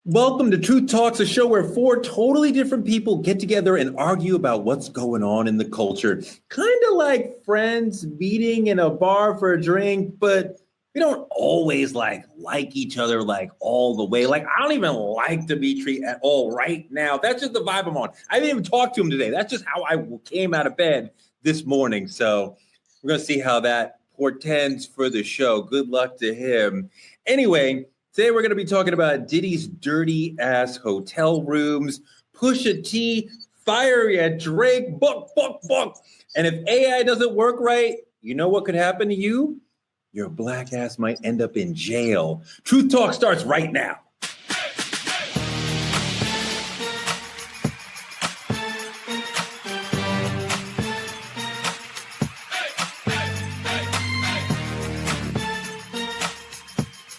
Welcome to Truth Talks, a show where four totally different people get together and argue about what's going on in the culture. Kind of like friends meeting in a bar for a drink, but we don't always like each other like all the way. Like, I don't even like Dimitri at all right now. That's just the vibe I'm on. I didn't even talk to him today. That's just how I came out of bed this morning. So we're going to see how that portends for the show. Good luck to him. Anyway, today we're going to be talking about Diddy's dirty ass hotel rooms, Pusha T, fiery at Drake, buck. And if AI doesn't work right, you know what could happen to you? Your black ass might end up in jail. Truth Talk starts right now.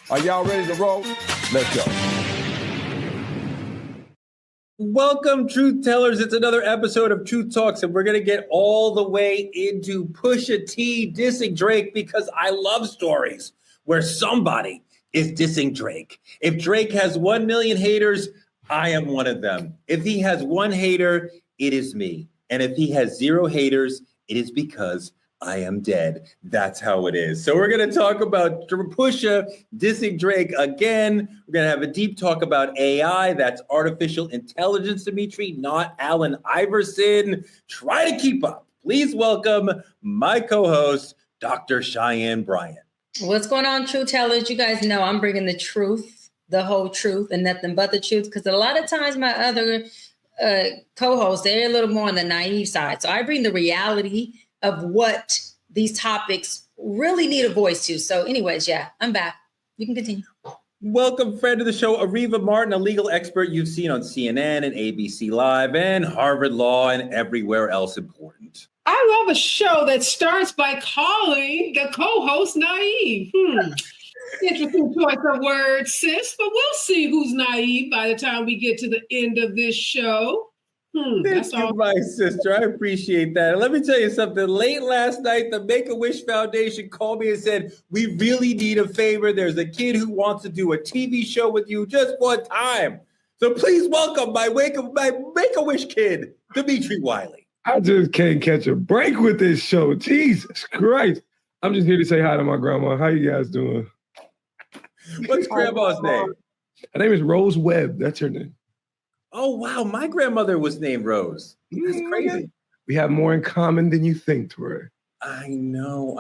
Are y'all ready to roll? Let's go. Welcome, Truth Tellers. It's another episode of Truth Talks, and we're going to get all the way into Pusha T dissing Drake because I love stories where somebody is dissing Drake. If Drake has 1 million haters, I am one of them. If he has one hater, it is me. And if he has 0 haters, it is because I am dead. That's how it is. So we're going to talk about Pusha dissing Drake again. We're going to have a deep talk about AI. That's artificial intelligence, Dimitri, not Allen Iverson. Try to keep up. Please welcome my co-host, Dr. Cheyenne Bryant. What's going on, Truth Tellers? You guys know I'm bringing the truth, the whole truth, and nothing but the truth. Because a lot of times my other co-hosts, they're a little more on the naive side. So I bring the reality of what these topics really need a voice to. So anyways, yeah, I'm back. You can continue. Welcome, friend of the show, Areva Martin, a legal expert you've seen on CNN and ABC Live and Harvard Law and everywhere else important. I love a show that starts by calling the co-host naive. Interesting choice of words, sis, but we'll see who's naive by the time we get to the end of this show. Thank you, my sister. I appreciate that. And let me tell you something. Late last night, the Make-A-Wish Foundation called me and said, we really need a favor. There's a kid who wants to do a TV show with you just one time. So please welcome my Make-A-Wish kid, Dimitri Wiley. I just can't catch a break with this show. Jesus Christ. I'm just here to say hi to my grandma. How you guys doing? What's grandma's name? Her name is Rose Webb. That's her name. Oh, wow. My grandmother was named Rose. That's crazy. We have more in common than you think, Tori. I know.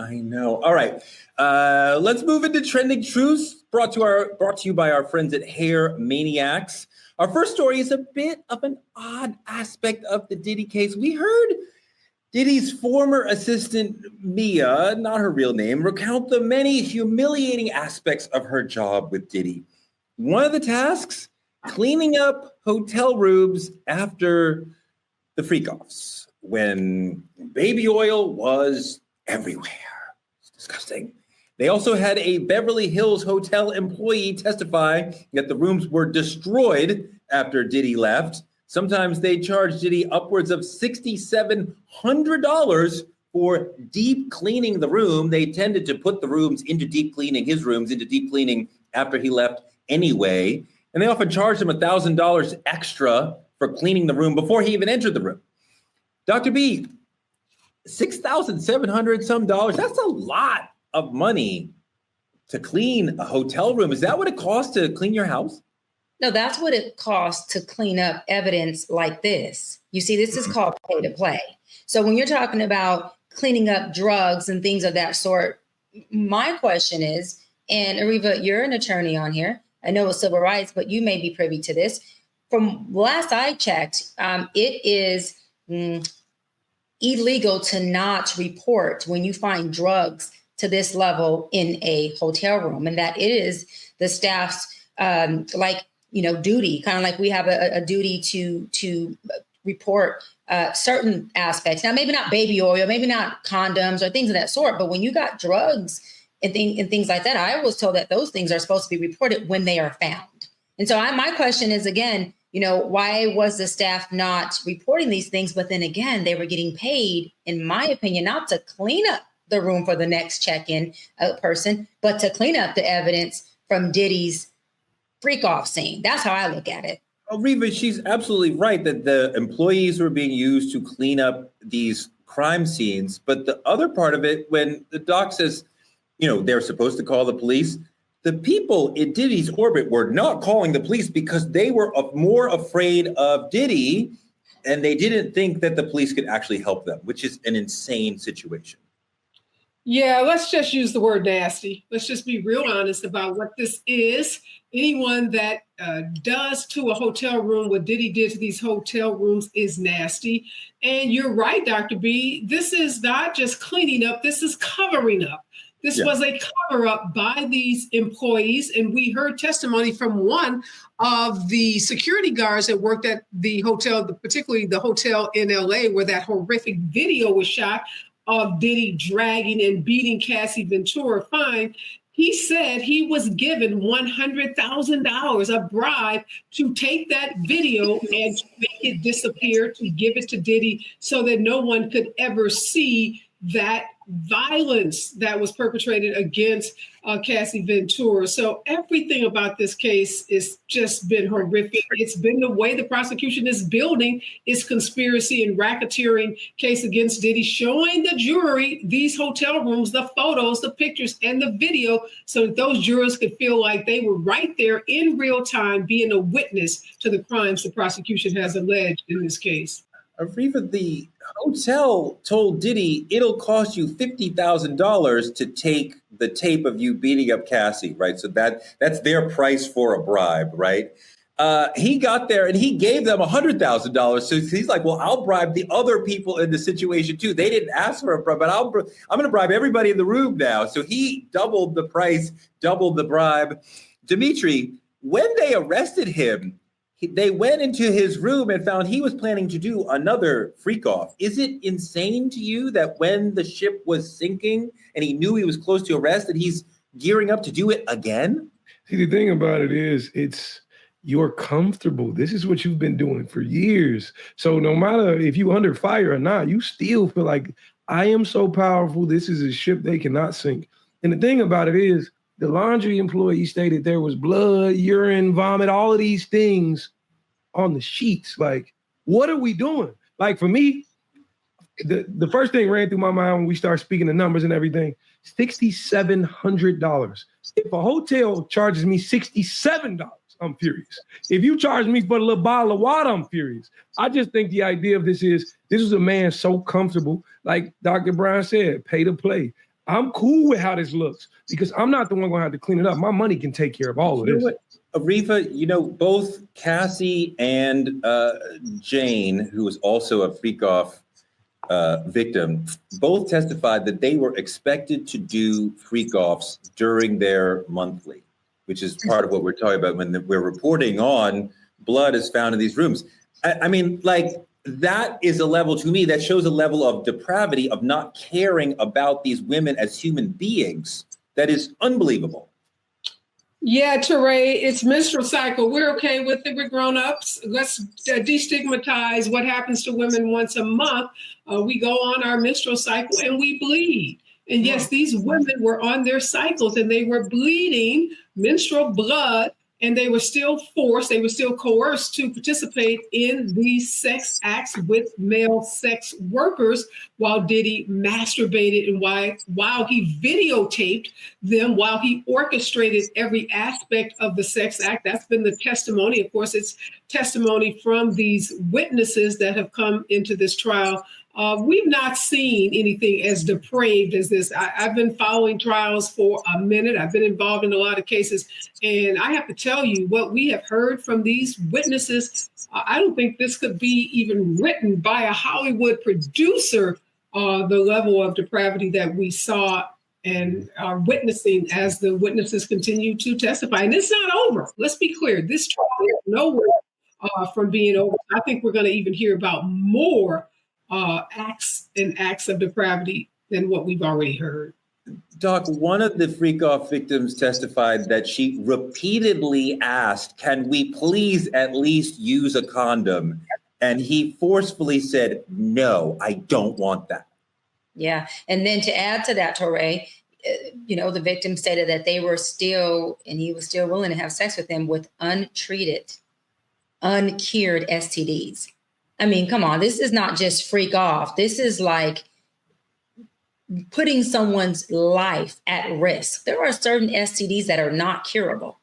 All right. Let's move into trending truths brought to you by our friends at Hair Maniacs. Our first story is a bit of an odd aspect of the Diddy case. We heard Diddy's former assistant, Mia, not her real name, recount the many humiliating aspects of her job with Diddy. One of the tasks, cleaning up hotel rooms after the freak-offs when baby oil was everywhere. It's disgusting. They also had a Beverly Hills hotel employee testify that the rooms were destroyed after Diddy left. Sometimes they charged Diddy upwards of $6,700 for deep cleaning the room. They tended to put the rooms into deep cleaning, his rooms into deep cleaning after he left anyway. And they often charged him $1,000 extra for cleaning the room before he even entered the room. Dr. B, $6,700 some dollars, that's a lot of money to clean a hotel room. Is that what it costs to clean your house? No, that's what it costs to clean up evidence like this. You see, this is called pay to play. So when you're talking about cleaning up drugs and things of that sort, my question is, and Areva, you're an attorney on here. I know it's civil rights, but you may be privy to this. From last I checked, it is illegal to not report when you find drugs to this level in a hotel room, and that it is the staff's duty, kind of like we have a duty to report certain aspects. Now, maybe not baby oil, maybe not condoms or things of that sort, but when you got drugs and things like that, I was told that those things are supposed to be reported when they are found. And so my question is, again, why was the staff not reporting these things? But then again, they were getting paid, in my opinion, not to clean up the room for the next check-in person, but to clean up the evidence from Diddy's freak off scene. That's how I look at it. Oh, Reva, she's absolutely right that the employees were being used to clean up these crime scenes. But the other part of it, when the doc says, they're supposed to call the police, the people in Diddy's orbit were not calling the police because they were more afraid of Diddy, and they didn't think that the police could actually help them, which is an insane situation. Yeah, let's just use the word nasty. Let's just be real honest about what this is. Anyone that does to a hotel room what Diddy did to these hotel rooms is nasty. And you're right, Dr. B. This is not just cleaning up. This is covering up. This was a cover up by these employees. And we heard testimony from one of the security guards that worked at the hotel, particularly the hotel in LA, where that horrific video was shot of Diddy dragging and beating Cassie Ventura fine. He said he was given $100,000, a bribe, to take that video and to make it disappear, to give it to Diddy so that no one could ever see that violence that was perpetrated against Cassie Ventura. So everything about this case has just been horrific. It's been the way the prosecution is building its conspiracy and racketeering case against Diddy, showing the jury these hotel rooms, the photos, the pictures, and the video, so that those jurors could feel like they were right there in real time being a witness to the crimes the prosecution has alleged in this case. Ariva, the hotel told Diddy it'll cost you $50,000 to take the tape of you beating up Cassie, right? So that's their price for a bribe, right? He got there and he gave them $100,000. So he's like, well, I'll bribe the other people in the situation too. They didn't ask for a bribe, but I'm going to bribe everybody in the room now. So he doubled the price, doubled the bribe. Dimitri, when they arrested him, they went into his room and found he was planning to do another freak off. Is it insane to you that when the ship was sinking and he knew he was close to arrest, that he's gearing up to do it again? See, the thing about it is, you're comfortable. This is what you've been doing for years. So no matter if you under fire or not, you still feel like, I am so powerful. This is a ship they cannot sink. And the thing about it is, the laundry employee stated there was blood, urine, vomit, all of these things on the sheets. Like, what are we doing? Like, for me, the first thing ran through my mind when we start speaking the numbers and everything, $6,700. If a hotel charges me $67, I'm furious. If you charge me for a little bottle of water, I'm furious. I just think the idea of this is a man so comfortable, like Dr. Brown said, pay to play. I'm cool with how this looks because I'm not the one going to have to clean it up. My money can take care of all of this. Ariva, both Cassie and Jane, who was also a freak off victim, both testified that they were expected to do freak offs during their monthly, which is part of what we're talking about when we're reporting on blood is found in these rooms. I mean, like, that is a level, to me, that shows a level of depravity, of not caring about these women as human beings. That is unbelievable. Yeah, Teray, it's menstrual cycle. We're okay with it. We're grown-ups. Let's destigmatize what happens to women once a month. We go on our menstrual cycle and we bleed. And yes, these women were on their cycles and they were bleeding menstrual blood, and they were still forced, they were still coerced to participate in these sex acts with male sex workers while Diddy masturbated and while he videotaped them, while he orchestrated every aspect of the sex act. That's been the testimony. Of course, it's testimony from these witnesses that have come into this trial. We've not seen anything as depraved as this. I've been following trials for a minute. I've been involved in a lot of cases. And I have to tell you, what we have heard from these witnesses, I don't think this could be even written by a Hollywood producer, the level of depravity that we saw and are witnessing as the witnesses continue to testify. And it's not over. Let's be clear. This trial is nowhere from being over. I think we're going to even hear about more acts of depravity than what we've already heard. Doc, one of the freak off victims testified that she repeatedly asked, can we please at least use a condom? And he forcefully said, no, I don't want that. Yeah. And then to add to that, Touré, the victim stated that they were still, and he was still willing to have sex with them with untreated, uncured STDs. I mean, come on, this is not just freak off. This is like putting someone's life at risk. There are certain STDs that are not curable,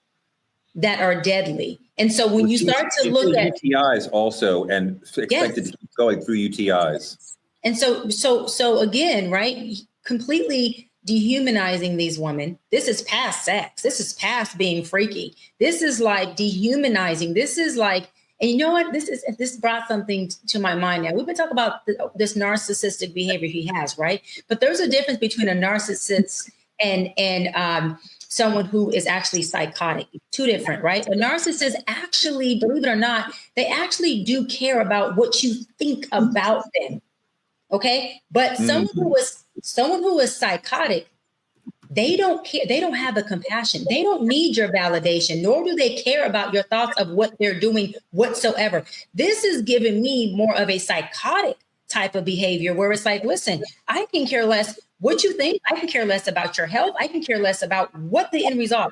that are deadly. And so when you start to look at UTIs also, and expected to keep going through UTIs. And so again, right, completely dehumanizing these women. This is past sex. This is past being freaky. This is like dehumanizing. This is like, and you know what? This brought something to my mind now. We've been talking about this narcissistic behavior he has, right? But there's a difference between a narcissist and someone who is actually psychotic. Two different, right? A narcissist actually, believe it or not, they actually do care about what you think about them. Okay. But someone who is psychotic, they don't care. They don't have the compassion. They don't need your validation, nor do they care about your thoughts of what they're doing whatsoever. This is giving me more of a psychotic type of behavior where it's like, listen, I can care less what you think. I can care less about your health. I can care less about what the end result.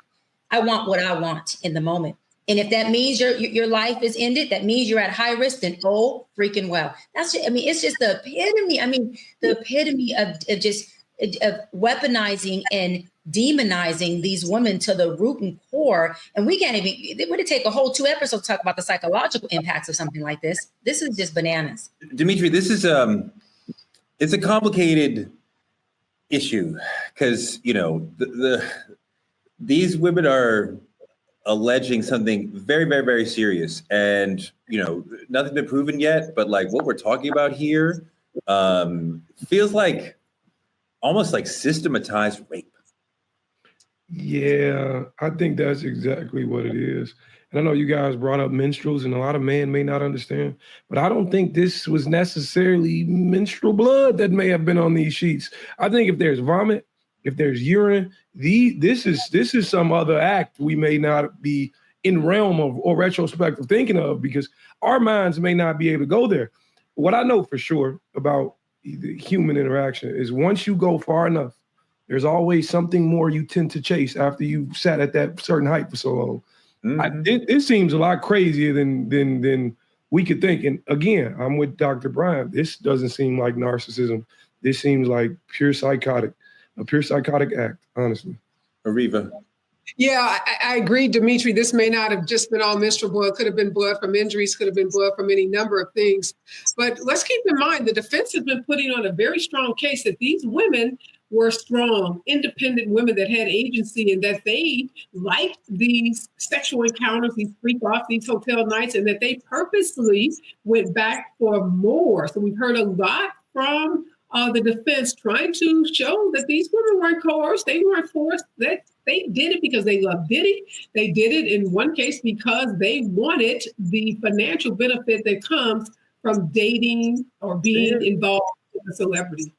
I want what I want in the moment. And if that means your life is ended, that means you're at high risk, then oh, freaking well. That's just, I mean, it's just the epitome. I mean, the epitome of weaponizing and demonizing these women to the root and core. And we can't even, it would take a whole 2 episodes to talk about the psychological impacts of something like this. This is just bananas. Dimitri, this is it's a complicated issue because, these women are alleging something very, very, very serious, and nothing's been proven yet. But like what we're talking about here feels like almost like systematized rape. Yeah, I think that's exactly what it is. And I know you guys brought up menstruals, and a lot of men may not understand, but I don't think this was necessarily menstrual blood that may have been on these sheets. I think if there's vomit, if there's urine, this is some other act we may not be in realm of or retrospective thinking of, because our minds may not be able to go there. What I know for sure about the human interaction is once you go far enough, there's always something more you tend to chase after you've sat at that certain height for so long. Mm-hmm. It seems a lot crazier than we could think. And again, I'm with Dr. Brian. This doesn't seem like narcissism. This seems like a pure psychotic act, honestly. Ariva. Yeah, I agree, Dimitri. This may not have just been all menstrual blood. Could have been blood from injuries, could have been blood from any number of things. But let's keep in mind, the defense has been putting on a very strong case that these women were strong, independent women that had agency and that they liked these sexual encounters, these freak off, these hotel nights, and that they purposely went back for more. So we've heard a lot from the defense trying to show that these women weren't coerced, they weren't forced, that they did it because they loved Diddy. They did it in one case because they wanted the financial benefit that comes from dating or being involved with a celebrity.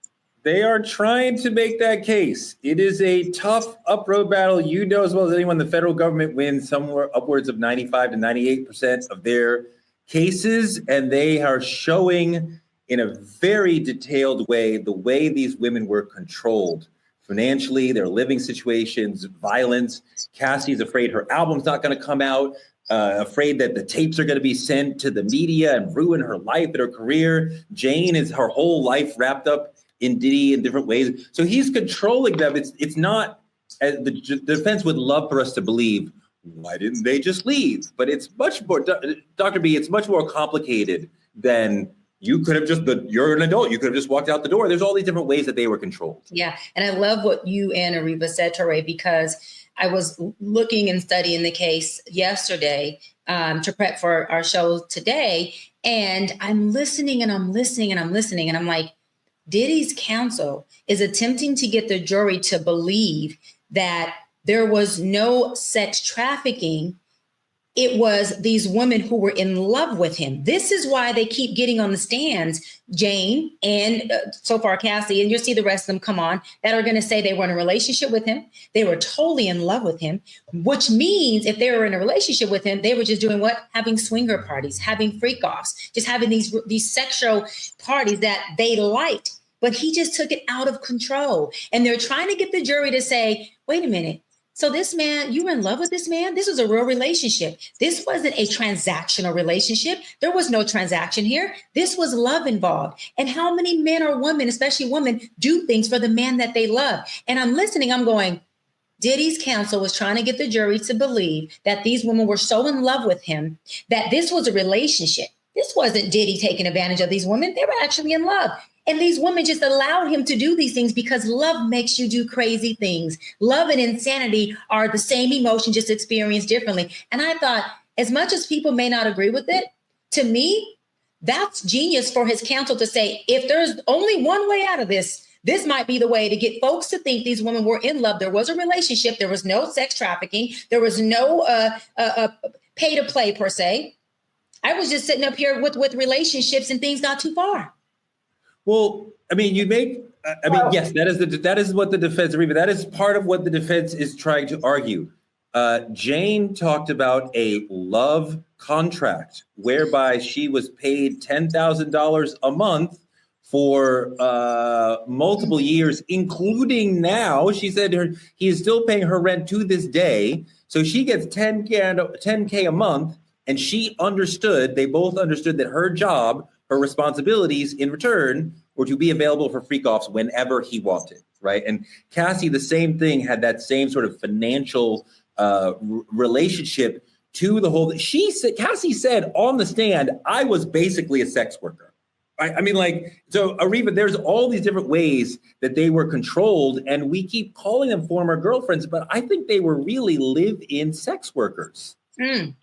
They are trying to make that case. It is a tough up-road battle. You know as well as anyone, the federal government wins somewhere upwards of 95 to 98% of their cases, and they are showing in a very detailed way the way these women were controlled financially, their living situations, violence. Cassie's afraid her album's not going to come out, afraid that the tapes are going to be sent to the media and ruin her life and her career. Jane is her whole life wrapped up in Diddy in different ways. So he's controlling them. It's not, as the defense would love for us to believe, why didn't they just leave? But it's much more, Dr. B, it's much more complicated than you could have just, you're an adult, you could have just walked out the door. There's all these different ways that they were controlled. Yeah, and I love what you and Ariva said, Touré, because I was looking and studying the case yesterday to prep for our show today. And I'm listening and I'm listening and I'm listening. And I'm like, Diddy's counsel is attempting to get the jury to believe that there was no sex trafficking. It was these women who were in love with him. This is why they keep getting on the stands, Jane and so far Cassie, and you'll see the rest of them come on, that are going to say they were in a relationship with him. They were totally in love with him, which means if they were in a relationship with him, they were just doing what? Having swinger parties, having freak offs, just having these sexual parties that they liked. but he just took it out of control. And they're trying to get the jury to say, wait a minute. So this man, you were in love with this man? This was a real relationship. This wasn't a transactional relationship. There was no transaction here. This was love involved. And how many men or women, especially women, do things for the man that they love? And I'm listening, I'm going, Diddy's counsel was trying to get the jury to believe that these women were so in love with him that this was a relationship. This wasn't Diddy taking advantage of these women. They were actually in love. And these women just allowed him to do these things because love makes you do crazy things. Love and insanity are the same emotion, just experienced differently. And I thought, as much as people may not agree with it, to me, that's genius for his counsel to say, if there's only one way out of this, this might be the way to get folks to think these women were in love. There was a relationship. There was no sex trafficking. There was no pay to play per se. I was just sitting up here with relationships and things got too far. Well, I mean, yes, that is what the defense, that is part of what the defense is trying to argue. Jane talked about a love contract whereby she was paid $10,000 a month for multiple years, including now. She said he is still paying her rent to this day. So she gets $10K a month, and they both understood that her job, her responsibilities in return were to be available for freak-offs whenever he wanted, right? And Cassie, the same thing, had that same sort of financial relationship to the whole. Cassie said on the stand, I was basically a sex worker. I mean, so Ariva, there's all these different ways that they were controlled, and we keep calling them former girlfriends, but I think they were really live-in sex workers. Mm.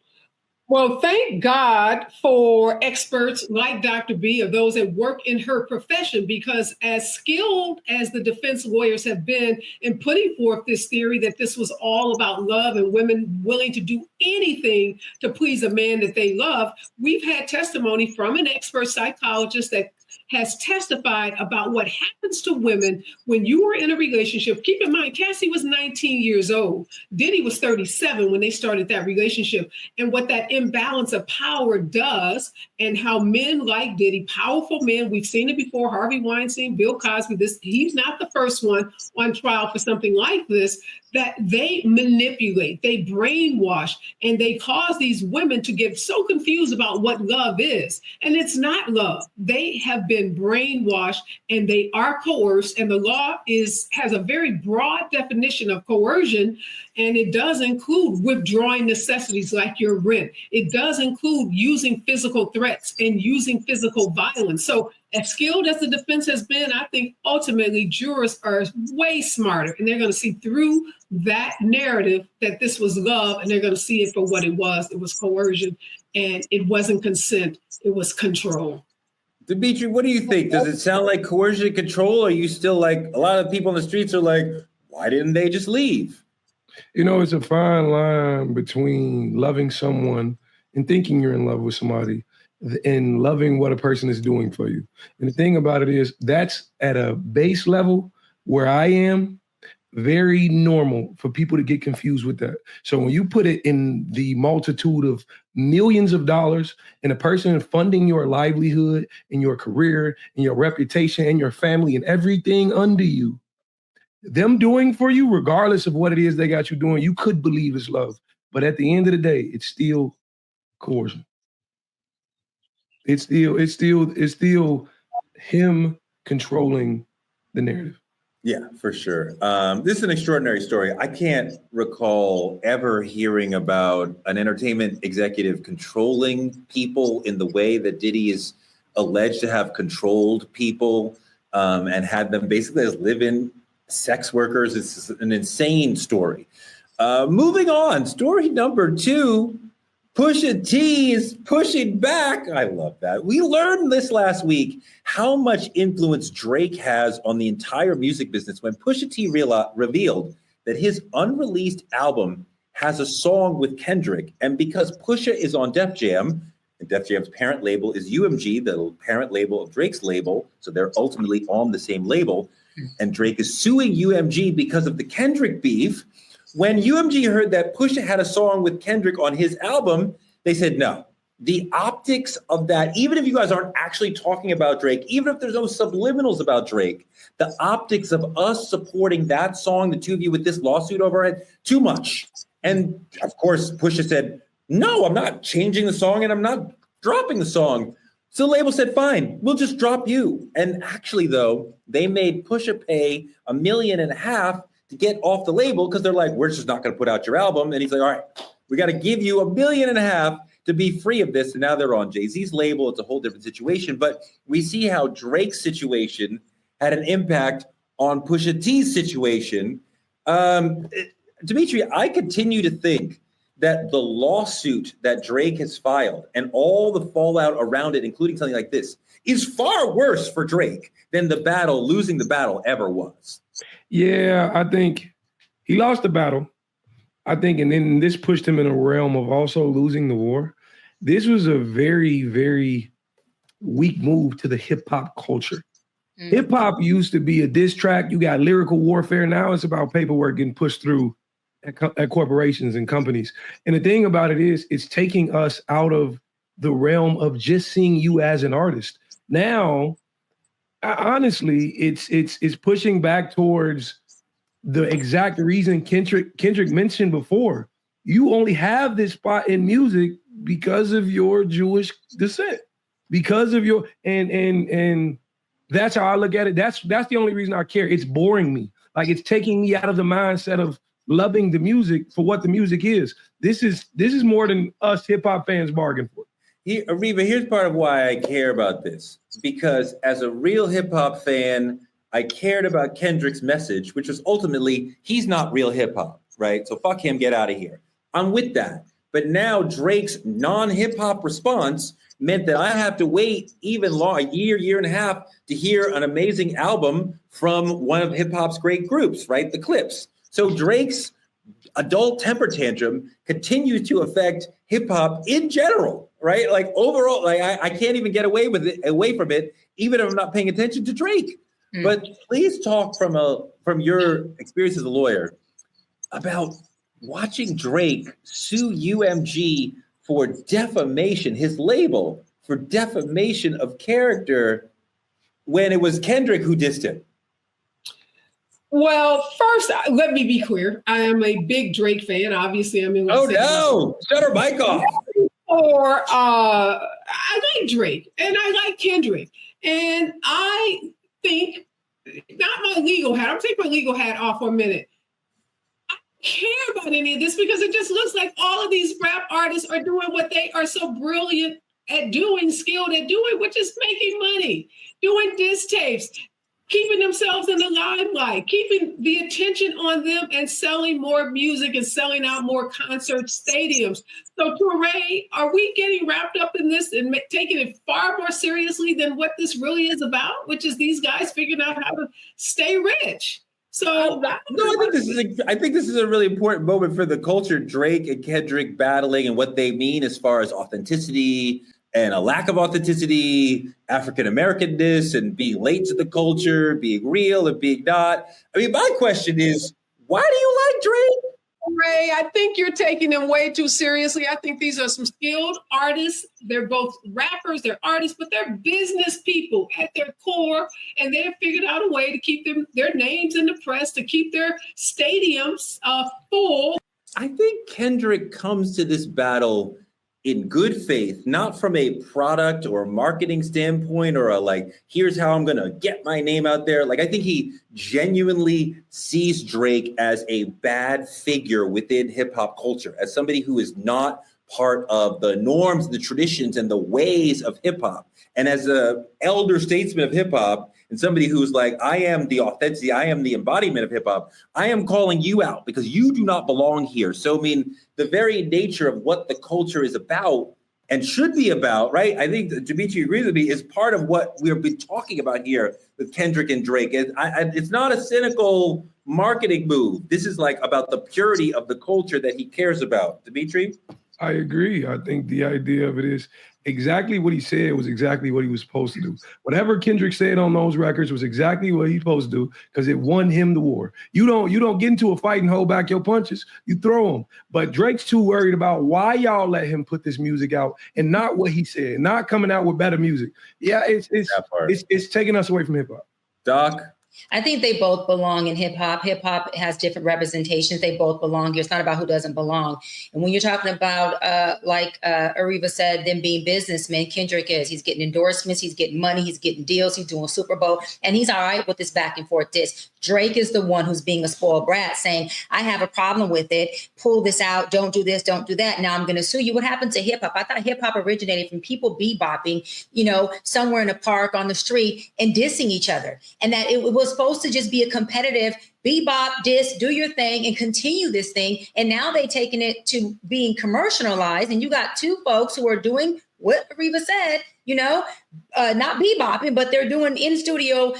Well, thank God for experts like Dr. B, or those that work in her profession, because as skilled as the defense lawyers have been in putting forth this theory that this was all about love and women willing to do anything to please a man that they love, we've had testimony from an expert psychologist that has testified about what happens to women when you are in a relationship. Keep in mind, Cassie was 19 years old. Diddy was 37 when they started that relationship. And what that imbalance of power does, and how men like Diddy, powerful men, we've seen it before, Harvey Weinstein, Bill Cosby, he's not the first one on trial for something like this, that they manipulate, they brainwash, and they cause these women to get so confused about what love is. And it's not love. They have been brainwashed and they are coerced. And the law has a very broad definition of coercion. And it does include withdrawing necessities like your rent. It does include using physical threats and using physical violence. So as skilled as the defense has been, I think ultimately jurors are way smarter, and they're going to see through that narrative that this was love, and they're going to see it for what it was. It was coercion, and it wasn't consent. It was control. Dimitri, what do you think? Does it sound like coercion and control? Or are you still like, a lot of people on the streets are like, why didn't they just leave? You know, it's a fine line between loving someone and thinking you're in love with somebody and loving what a person is doing for you. And the thing about it is, that's at a base level where I am, very normal for people to get confused with that. So when you put it in the multitude of millions of dollars and a person funding your livelihood and your career and your reputation and your family and everything under you, them doing for you, regardless of what it is they got you doing, you could believe it's love. But at the end of the day, it's still coercion. It's still him controlling the narrative. Yeah, for sure. This is an extraordinary story. I can't recall ever hearing about an entertainment executive controlling people in the way that Diddy is alleged to have controlled people and had them basically as live-in sex workers. It's an insane story. Moving on, story number 2. Pusha T is pushing back. I love that. We learned this last week, how much influence Drake has on the entire music business when Pusha T revealed that his unreleased album has a song with Kendrick. And because Pusha is on Def Jam, and Def Jam's parent label is UMG, the parent label of Drake's label, so they're ultimately on the same label, and Drake is suing UMG because of the Kendrick beef. When UMG heard that Pusha had a song with Kendrick on his album, they said, no, the optics of that, even if you guys aren't actually talking about Drake, even if there's no subliminals about Drake, the optics of us supporting that song, the two of you with this lawsuit over it, too much. And of course, Pusha said, no, I'm not changing the song and I'm not dropping the song. So the label said, fine, we'll just drop you. And actually, though, they made Pusha pay $1.5 million to get off the label because they're like, we're just not going to put out your album. And he's like, all right, we got to give you $1.5 million to be free of this. And now they're on Jay-Z's label. It's a whole different situation. But we see how Drake's situation had an impact on Pusha T's situation. Dimitri, I continue to think that the lawsuit that Drake has filed and all the fallout around it, including something like this, is far worse for Drake than losing the battle ever was. Yeah, I think he lost the battle. I think, and then this pushed him in a realm of also losing the war. This was a very, very weak move to the hip hop culture. Mm-hmm. Hip hop used to be a diss track. You got lyrical warfare. Now it's about paperwork getting pushed through at corporations and companies. And the thing about it is, it's taking us out of the realm of just seeing you as an artist. Now, honestly, it's pushing back towards the exact reason Kendrick mentioned before. You only have this spot in music because of your Jewish descent, because of your and that's how I look at it. That's the only reason I care. It's boring me. Like, it's taking me out of the mindset of loving the music for what the music is. This is more than us hip hop fans bargain for. Ariva, here's part of why I care about this. Because as a real hip hop fan, I cared about Kendrick's message, which was ultimately, he's not real hip hop, right? So fuck him, get out of here. I'm with that. But now Drake's non-hip hop response meant that I have to wait even a year and a half to hear an amazing album from one of hip hop's great groups, right? The Clips. So Drake's adult temper tantrum continues to affect hip hop in general, right? Like overall, like I can't even get away from it, even if I'm not paying attention to Drake. Mm. But please talk from your experience as a lawyer about watching Drake sue UMG for defamation, his label for defamation of character, when it was Kendrick who dissed him. Well, first, let me be clear. I am a big Drake fan. Obviously, I mean, shut her mic off. I like Drake and I like Kendrick, and I think, not my legal hat. I'll take my legal hat off for a minute. I don't care about any of this because it just looks like all of these rap artists are doing what they are so brilliant at doing, skilled at doing, which is making money, doing diss tapes, keeping themselves in the limelight, keeping the attention on them and selling more music and selling out more concert stadiums. So Touré, are we getting wrapped up in this and taking it far more seriously than what this really is about, which is these guys figuring out how to stay rich? So I think this is a really important moment for the culture. Drake and Kendrick battling and what they mean as far as authenticity and a lack of authenticity, African-Americanness, and being late to the culture, being real and being not. I mean, my question is, why do you like Drake? Ray, I think you're taking them way too seriously. I think these are some skilled artists. They're both rappers, they're artists, but they're business people at their core, and they have figured out a way to keep their names in the press, to keep their stadiums full. I think Kendrick comes to this battle in good faith, not from a product or marketing standpoint or here's how I'm going to get my name out there. Like, I think he genuinely sees Drake as a bad figure within hip hop culture, as somebody who is not part of the norms, the traditions, and the ways of hip hop. And as an elder statesman of hip hop, and somebody who's like, I am the authenticity, I am the embodiment of hip hop, I am calling you out because you do not belong here. So, I mean, the very nature of what the culture is about and should be about, right? I think that Dimitri agrees with me, is part of what we've been talking about here with Kendrick and Drake. It's not a cynical marketing move. This is about the purity of the culture that he cares about. Dimitri? I agree. I think the idea of it is, exactly what he said was exactly what he was supposed to do. Whatever Kendrick said on those records was exactly what he's supposed to do because it won him the war. You don't get into a fight and hold back your punches. You throw them. But Drake's too worried about why y'all let him put this music out and not what he said, not coming out with better music. Yeah, it's taking us away from hip hop. Doc? I think they both belong in hip hop. Hip hop has different representations. They both belong here. It's not about who doesn't belong. And when you're talking about, like Ariva said, them being businessmen, Kendrick is. He's getting endorsements. He's getting money. He's getting deals. He's doing Super Bowl. And he's all right with this back and forth diss. Drake is the one who's being a spoiled brat saying, I have a problem with it. Pull this out. Don't do this. Don't do that. Now I'm going to sue you. What happened to hip hop? I thought hip hop originated from people bebopping, somewhere in a park on the street and dissing each other. And that it was supposed to just be a competitive bebop, diss, do your thing and continue this thing. And now they've taken it to being commercialized. And you got two folks who are doing what Ariva said, not bebopping, but they're doing in studio,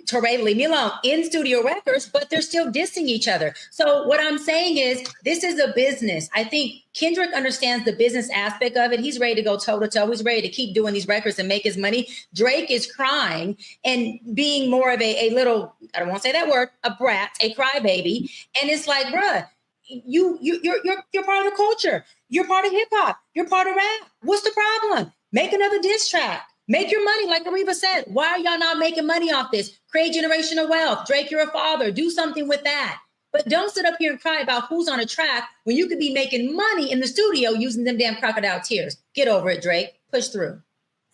Torre, leave me alone, in studio records, but they're still dissing each other. So what I'm saying is this is a business. I think Kendrick understands the business aspect of it. He's ready to go toe to toe. He's ready to keep doing these records and make his money. Drake is crying and being more of a little, I don't want to say that word, a brat, a crybaby. And it's like, bruh, you're part of the culture. You're part of hip hop. You're part of rap. What's the problem? Make another diss track. Make your money, like Ariva said. Why are y'all not making money off this? Create generational wealth. Drake, you're a father. Do something with that. But don't sit up here and cry about who's on a track when you could be making money in the studio using them damn crocodile tears. Get over it, Drake. Push through.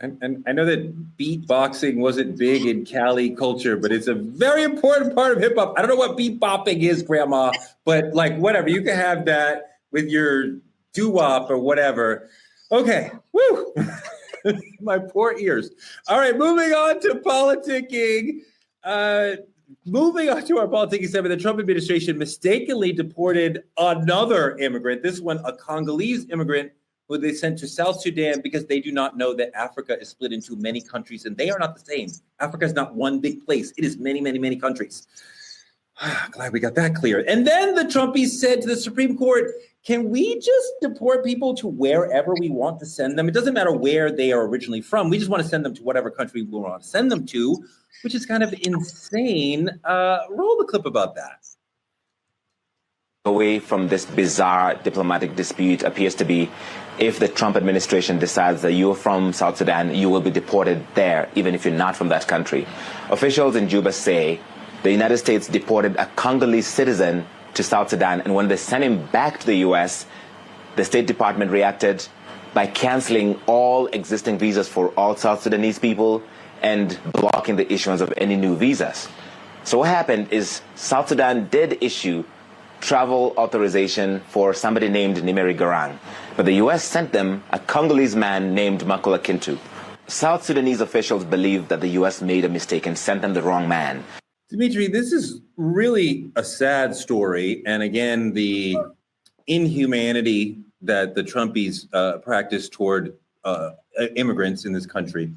And I know that beatboxing wasn't big in Cali culture, but it's a very important part of hip hop. I don't know what beatbopping is, Grandma, but like whatever. You can have that with your doo-wop or whatever. Okay. Woo. My poor ears. All right, moving on to politicking. Moving on to our politicking segment, the Trump administration mistakenly deported another immigrant, this one a Congolese immigrant who they sent to South Sudan because they do not know that Africa is split into many countries and they are not the same. Africa is not one big place. It is many, many, many countries. Glad we got that clear. And then the Trumpies said to the Supreme Court, can we just deport people to wherever we want to send them? It doesn't matter where they are originally from. We just want to send them to whatever country we want to send them to, which is kind of insane. Roll the clip about that. Away from this bizarre diplomatic dispute appears to be if the Trump administration decides that you're from South Sudan, you will be deported there, even if you're not from that country. Officials in Juba say the United States deported a Congolese citizen to South Sudan, and when they sent him back to the U.S., the State Department reacted by canceling all existing visas for all South Sudanese people and blocking the issuance of any new visas. So what happened is South Sudan did issue travel authorization for somebody named Nimeri Garang, but the U.S. sent them a Congolese man named Makula Kintu. South Sudanese officials believe that the U.S. made a mistake and sent them the wrong man. Dimitri, this is really a sad story. And again, the inhumanity that the Trumpies practice toward immigrants in this country.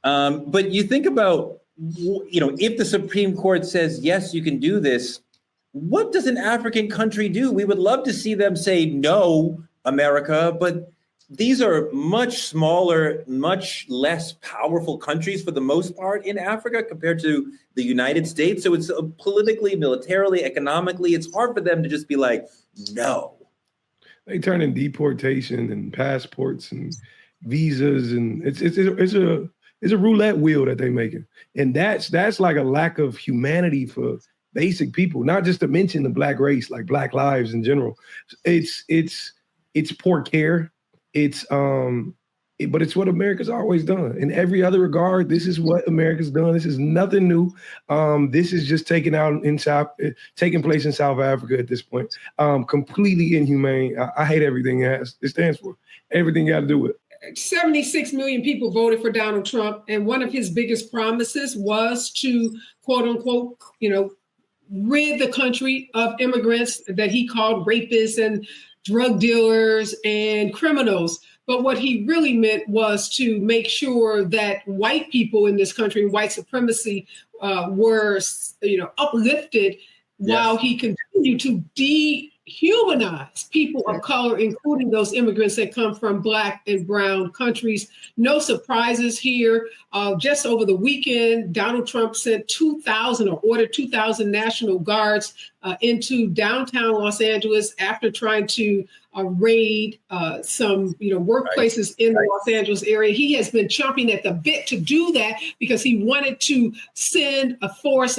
But you think about, if the Supreme Court says, yes, you can do this, what does an African country do? We would love to see them say, no, America, but these are much smaller, much less powerful countries for the most part in Africa compared to the United States. So it's politically, militarily, economically, it's hard for them to just be like, no. They turn in deportation and passports and visas, and it's a roulette wheel that they're making. And that's like a lack of humanity for basic people, not just to mention the Black race, like Black lives in general. It's poor care. But it's what America's always done. In every other regard, this is what America's done. This is nothing new. This is just taking place in South Africa at this point. Completely inhumane. I hate everything it stands for. Everything got to do with it. 76 million people voted for Donald Trump, and one of his biggest promises was to, quote unquote, rid the country of immigrants that he called rapists and drug dealers and criminals. But what he really meant was to make sure that white people in this country, white supremacy, were, uplifted while he continued to humanize people of color, including those immigrants that come from Black and brown countries. No surprises here. Just over the weekend, Donald Trump sent 2,000 or ordered 2,000 National Guards into downtown Los Angeles after trying to raid some workplaces in the Los Angeles area. He has been chomping at the bit to do that because he wanted to send a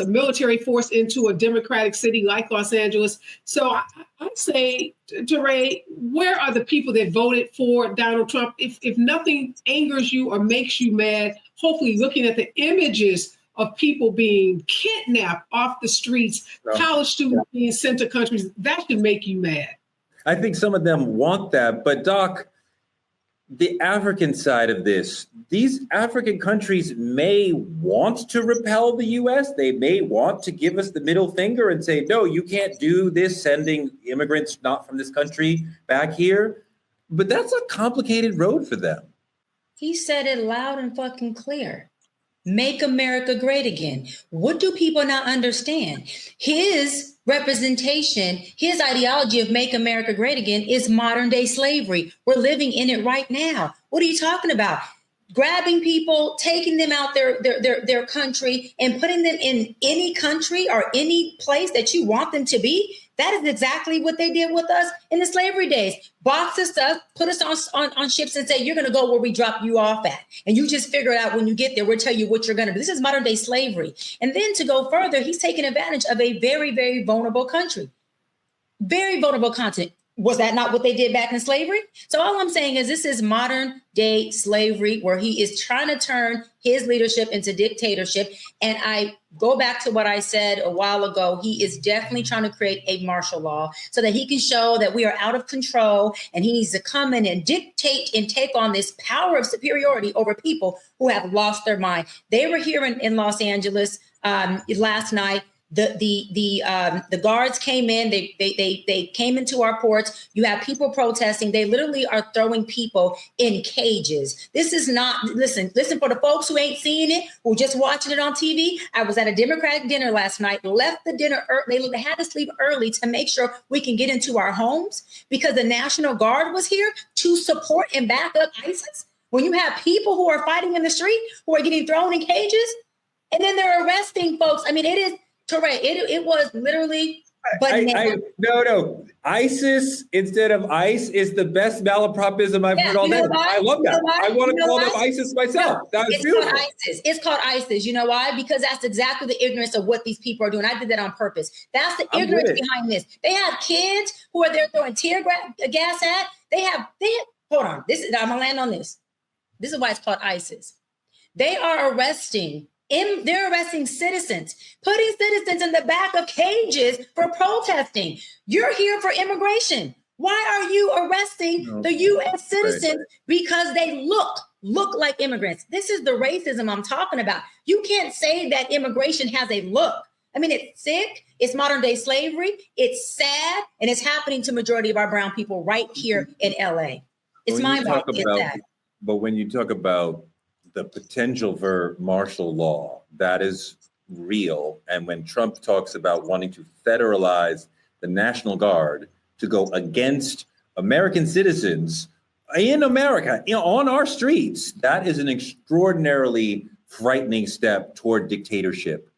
military force into a democratic city like Los Angeles. So I say, DeRay, where are the people that voted for Donald Trump? If nothing angers you or makes you mad, hopefully looking at the images of people being kidnapped off the streets, college students being sent to countries, that should make you mad. I think some of them want that, but Doc, the African side of this, these African countries may want to repel the US. They may want to give us the middle finger and say, no, you can't do this, sending immigrants not from this country back here. But that's a complicated road for them. He said it loud and fucking clear. Make America great again. What do people not understand? His representation, his ideology of make America great again is modern day slavery. We're living in it right now. What are you talking about? Grabbing people, taking them out their country and putting them in any country or any place that you want them to be. That is exactly what they did with us in the slavery days. Box us up, put us on ships and say, you're going to go where we drop you off at. And you just figure it out when you get there. We'll tell you what you're going to do. This is modern day slavery. And then to go further, he's taking advantage of a very, very vulnerable country. Very vulnerable continent. Was that not what they did back in slavery? So all I'm saying is this is modern day slavery where he is trying to turn his leadership into dictatorship. And I go back to what I said a while ago. He is definitely trying to create a martial law so that he can show that we are out of control and he needs to come in and dictate and take on this power of superiority over people who have lost their mind. They were here in Los Angeles last night. The guards came in, they came into our ports. You have people protesting. They literally are throwing people in cages. This is not, listen for the folks who ain't seeing it, who just watching it on TV. I was at a Democratic dinner last night, left the dinner early. They had to sleep early to make sure we can get into our homes because the National Guard was here to support and back up ISIS. When you have people who are fighting in the street, who are getting thrown in cages, and then they're arresting folks. I mean, it is, Touré, it was literally, no. ISIS instead of ICE is the best malapropism I've heard all day. I love that. I want to call them ISIS myself. That was beautiful. Called ISIS. It's called ISIS. You know why? Because that's exactly the ignorance of what these people are doing. I did that on purpose. That's the ignorance behind this. They have kids who are there throwing tear gas at. They have, hold on. I'm gonna land on this. This is why it's called ISIS. They are arresting citizens, putting citizens in the back of cages for protesting. You're here for immigration. Why are you arresting the U.S. citizens? Because they look like immigrants. This is the racism I'm talking about. You can't say that immigration has a look. I mean, it's sick. It's modern day slavery. It's sad. And it's happening to majority of our brown people right here in L.A. It's mind-boggling. But when you talk about the potential for martial law, that is real. And when Trump talks about wanting to federalize the National Guard to go against American citizens in America, on our streets, that is an extraordinarily frightening step toward dictatorship.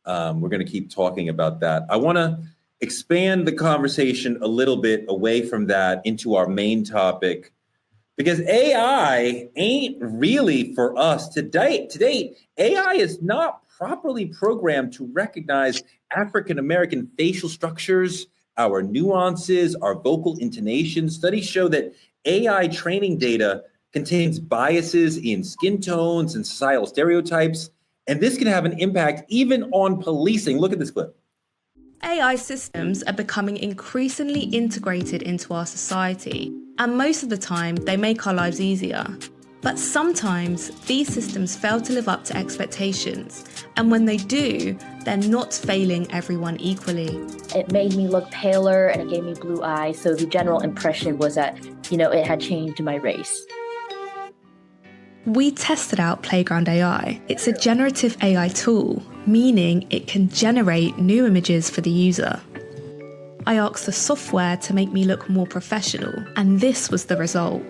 We're going to keep talking about that. I want to expand the conversation a little bit away from that into our main topic, because AI ain't really for us to date. AI is not properly programmed to recognize African-American facial structures, our nuances, our vocal intonations. Studies show that AI training data contains biases in skin tones and societal stereotypes, and this can have an impact even on policing. Look at this clip. AI systems are becoming increasingly integrated into our society, and most of the time they make our lives easier. But sometimes these systems fail to live up to expectations, and when they do, they're not failing everyone equally. It made me look paler and it gave me blue eyes, so the general impression was that, it had changed my race. We tested out Playground AI. It's a generative AI tool, meaning it can generate new images for the user. I asked the software to make me look more professional, and this was the result.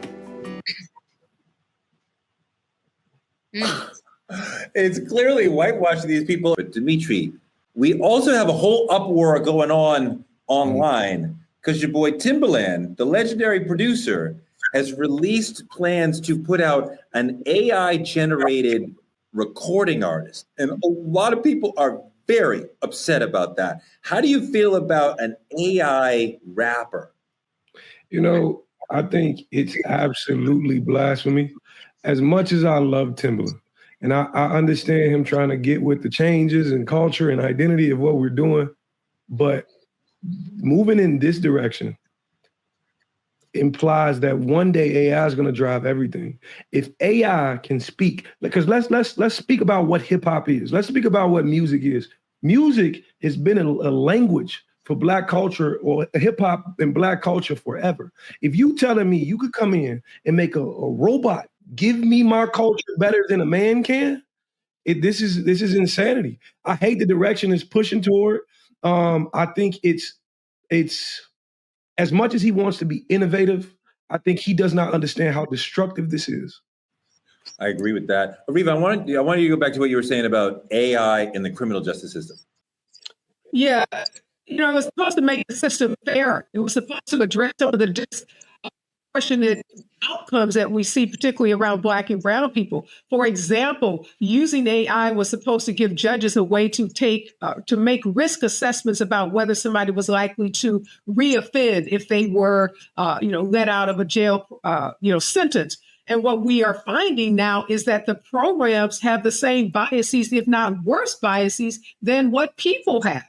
It's clearly whitewashing these people. But Dimitri, we also have a whole uproar going on online because your boy Timbaland, the legendary producer, has released plans to put out an AI-generated recording artist. And a lot of people are very upset about that. How do you feel about an AI rapper? You know, I think it's absolutely blasphemy. As much as I love Timbaland, and I understand him trying to get with the changes and culture and identity of what we're doing, but moving in this direction implies that one day AI is going to drive everything. If AI can speak, because let's speak about what hip hop is. Let's speak about what music is. Music has been a language for Black culture, or hip hop and Black culture forever. If you telling me you could come in and make a robot give me my culture better than a man can, this is insanity. I hate the direction it's pushing toward. I think it's as much as he wants to be innovative, I think he does not understand how destructive this is. I agree with that. Ariva, I wanted you to go back to what you were saying about AI in the criminal justice system. Yeah, it was supposed to make the system fair. It was supposed to address some of the disproportionate outcomes that we see, particularly around Black and brown people. For example, using AI was supposed to give judges a way to make risk assessments about whether somebody was likely to reoffend if they were, let out of a jail, sentence. And what we are finding now is that the programs have the same biases, if not worse biases, than what people have.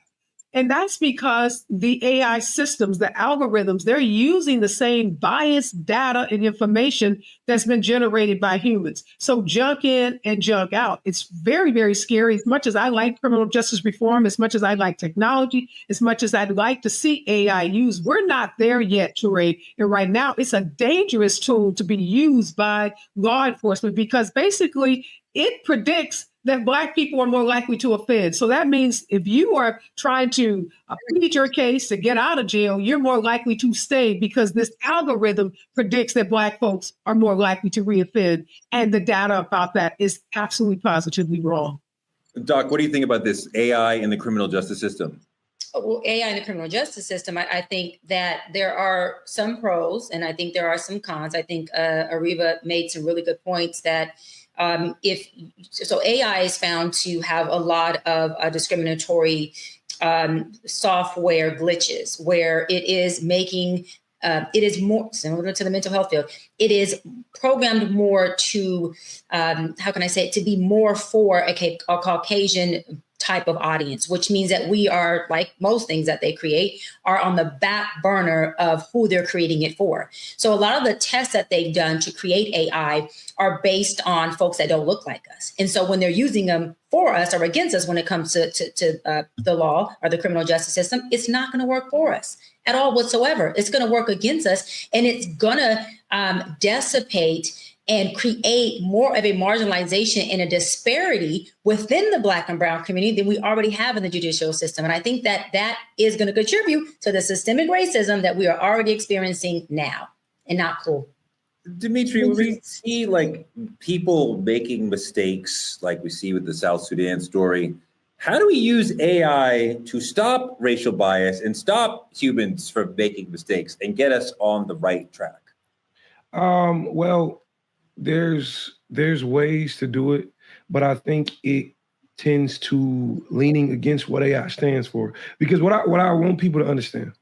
And that's because the AI systems, the algorithms, they're using the same biased data and information that's been generated by humans. So junk in and junk out. It's very, very scary. As much as I like criminal justice reform, as much as I like technology, as much as I'd like to see AI used, we're not there yet, Toure. And right now, it's a dangerous tool to be used by law enforcement because basically it predicts that Black people are more likely to offend. So that means if you are trying to plead your case to get out of jail, you're more likely to stay because this algorithm predicts that Black folks are more likely to reoffend. And the data about that is absolutely positively wrong. Doc, what do you think about this AI in the criminal justice system? Well, AI in the criminal justice system, I think that there are some pros and I think there are some cons. I think Ariva made some really good points that AI is found to have a lot of discriminatory software glitches where it is making it is more similar to the mental health field. It is programmed more to to be more for a Caucasian type of audience, which means that we are, like most things that they create, are on the back burner of who they're creating it for. So a lot of the tests that they've done to create AI are based on folks that don't look like us. And so when they're using them for us or against us when it comes to the law or the criminal justice system, it's not going to work for us at all whatsoever. It's going to work against us, and it's going to dissipate and create more of a marginalization and a disparity within the Black and brown community than we already have in the judicial system. And I think that is going to contribute to the systemic racism that we are already experiencing now, and not cool. Dimitri, we see like people making mistakes like we see with the South Sudan story. How do we use AI to stop racial bias and stop humans from making mistakes and get us on the right track? Well, there's ways to do it, but I think it tends to leaning against what AI stands for. Because what I want people to understand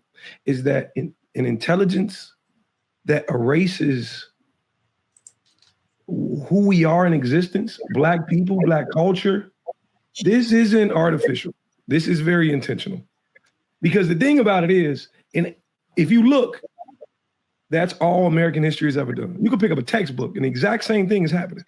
is that an intelligence that erases who we are in existence, Black people, Black culture, this isn't artificial. This is very intentional. Because the thing about it is, and if you look, that's all American history has ever done. You can pick up a textbook and the exact same thing is happening.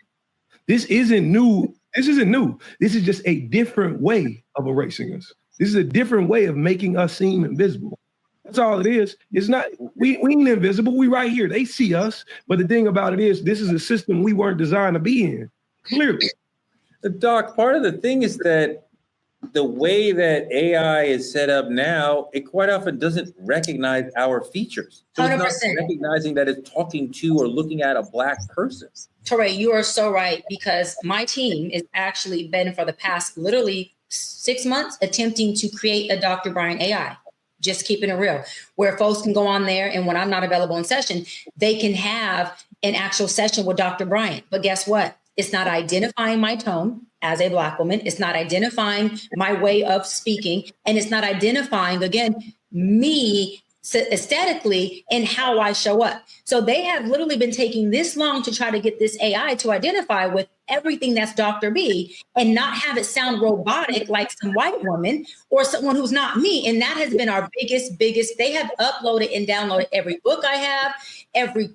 This isn't new. This isn't new. This is just a different way of erasing us. This is a different way of making us seem invisible. That's all it is. It's not, we ain't invisible. We right here. They see us. But the thing about it is, this is a system we weren't designed to be in, clearly. Doc, part of the thing is that the way that AI is set up now, it quite often doesn't recognize our features. So it's not 100%. recognizing that it's talking to or looking at a Black person. Torre, you are so right, because my team has actually been for the past literally 6 months attempting to create a Dr. Brian AI. Just keeping it real, where folks can go on there, and when I'm not available in session, they can have an actual session with Dr. Brian. But guess what? It's not identifying my tone as a Black woman. It's not identifying my way of speaking. And it's not identifying, again, me aesthetically and how I show up. So they have literally been taking this long to try to get this AI to identify with everything that's Dr. B and not have it sound robotic like some white woman or someone who's not me. And that has been our biggest, they have uploaded and downloaded every book I have, every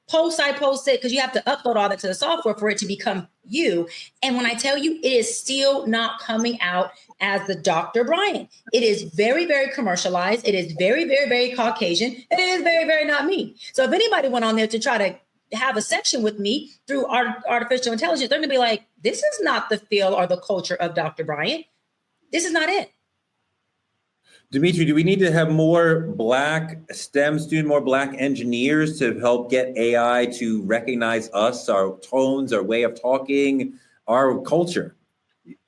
post I posted, because you have to upload all that to the software for it to become you. And when I tell you, it is still not coming out as the Dr. Brian. It is very, very commercialized. It is very, very, very Caucasian. And it is very, very not me. So if anybody went on there to try to have a section with me through artificial intelligence, they're going to be like, this is not the feel or the culture of Dr. Brian. This is not it. Dimitri, do we need to have more Black STEM students, more Black engineers to help get AI to recognize us, our tones, our way of talking, our culture?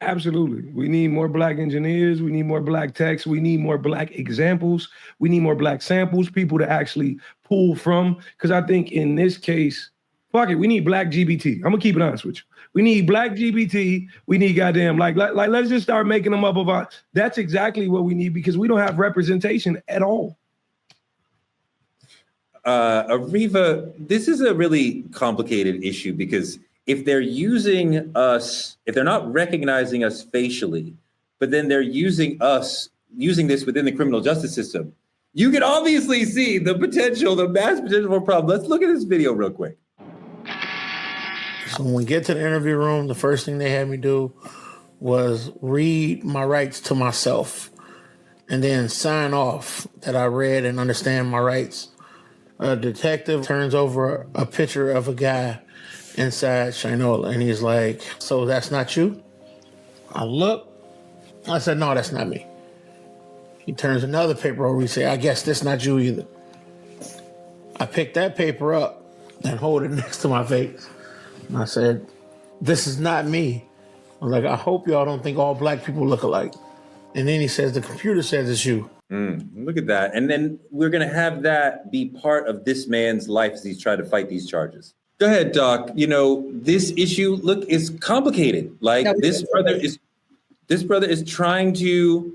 Absolutely. We need more Black engineers. We need more Black techs. We need more Black examples. We need more Black samples, people to actually pull from. Because I think in this case, fuck it, we need Black GBT. I'm going to keep it honest with you. We need Black GBT. We need goddamn, like let's just start making them up of our, that's exactly what we need, because we don't have representation at all. Ariva, this is a really complicated issue, because if they're using us, if they're not recognizing us facially, but then they're using this within the criminal justice system, you can obviously see the potential, the mass potential for a problem. Let's look at this video real quick. So when we get to the interview room, the first thing they had me do was read my rights to myself and then sign off that I read and understand my rights. A detective turns over a picture of a guy inside Shinola, and he's like, so that's not you? I look, I said, no, that's not me. He turns another paper over, he said, I guess that's not you either. I picked that paper up and hold it next to my face. And I said, this is not me. I was like, I hope y'all don't think all Black people look alike. And then he says, the computer says it's you. Look at that. And then we're going to have that be part of this man's life as he's trying to fight these charges. Go ahead, Doc. You know, this issue, look, is complicated. Like, this brother is trying to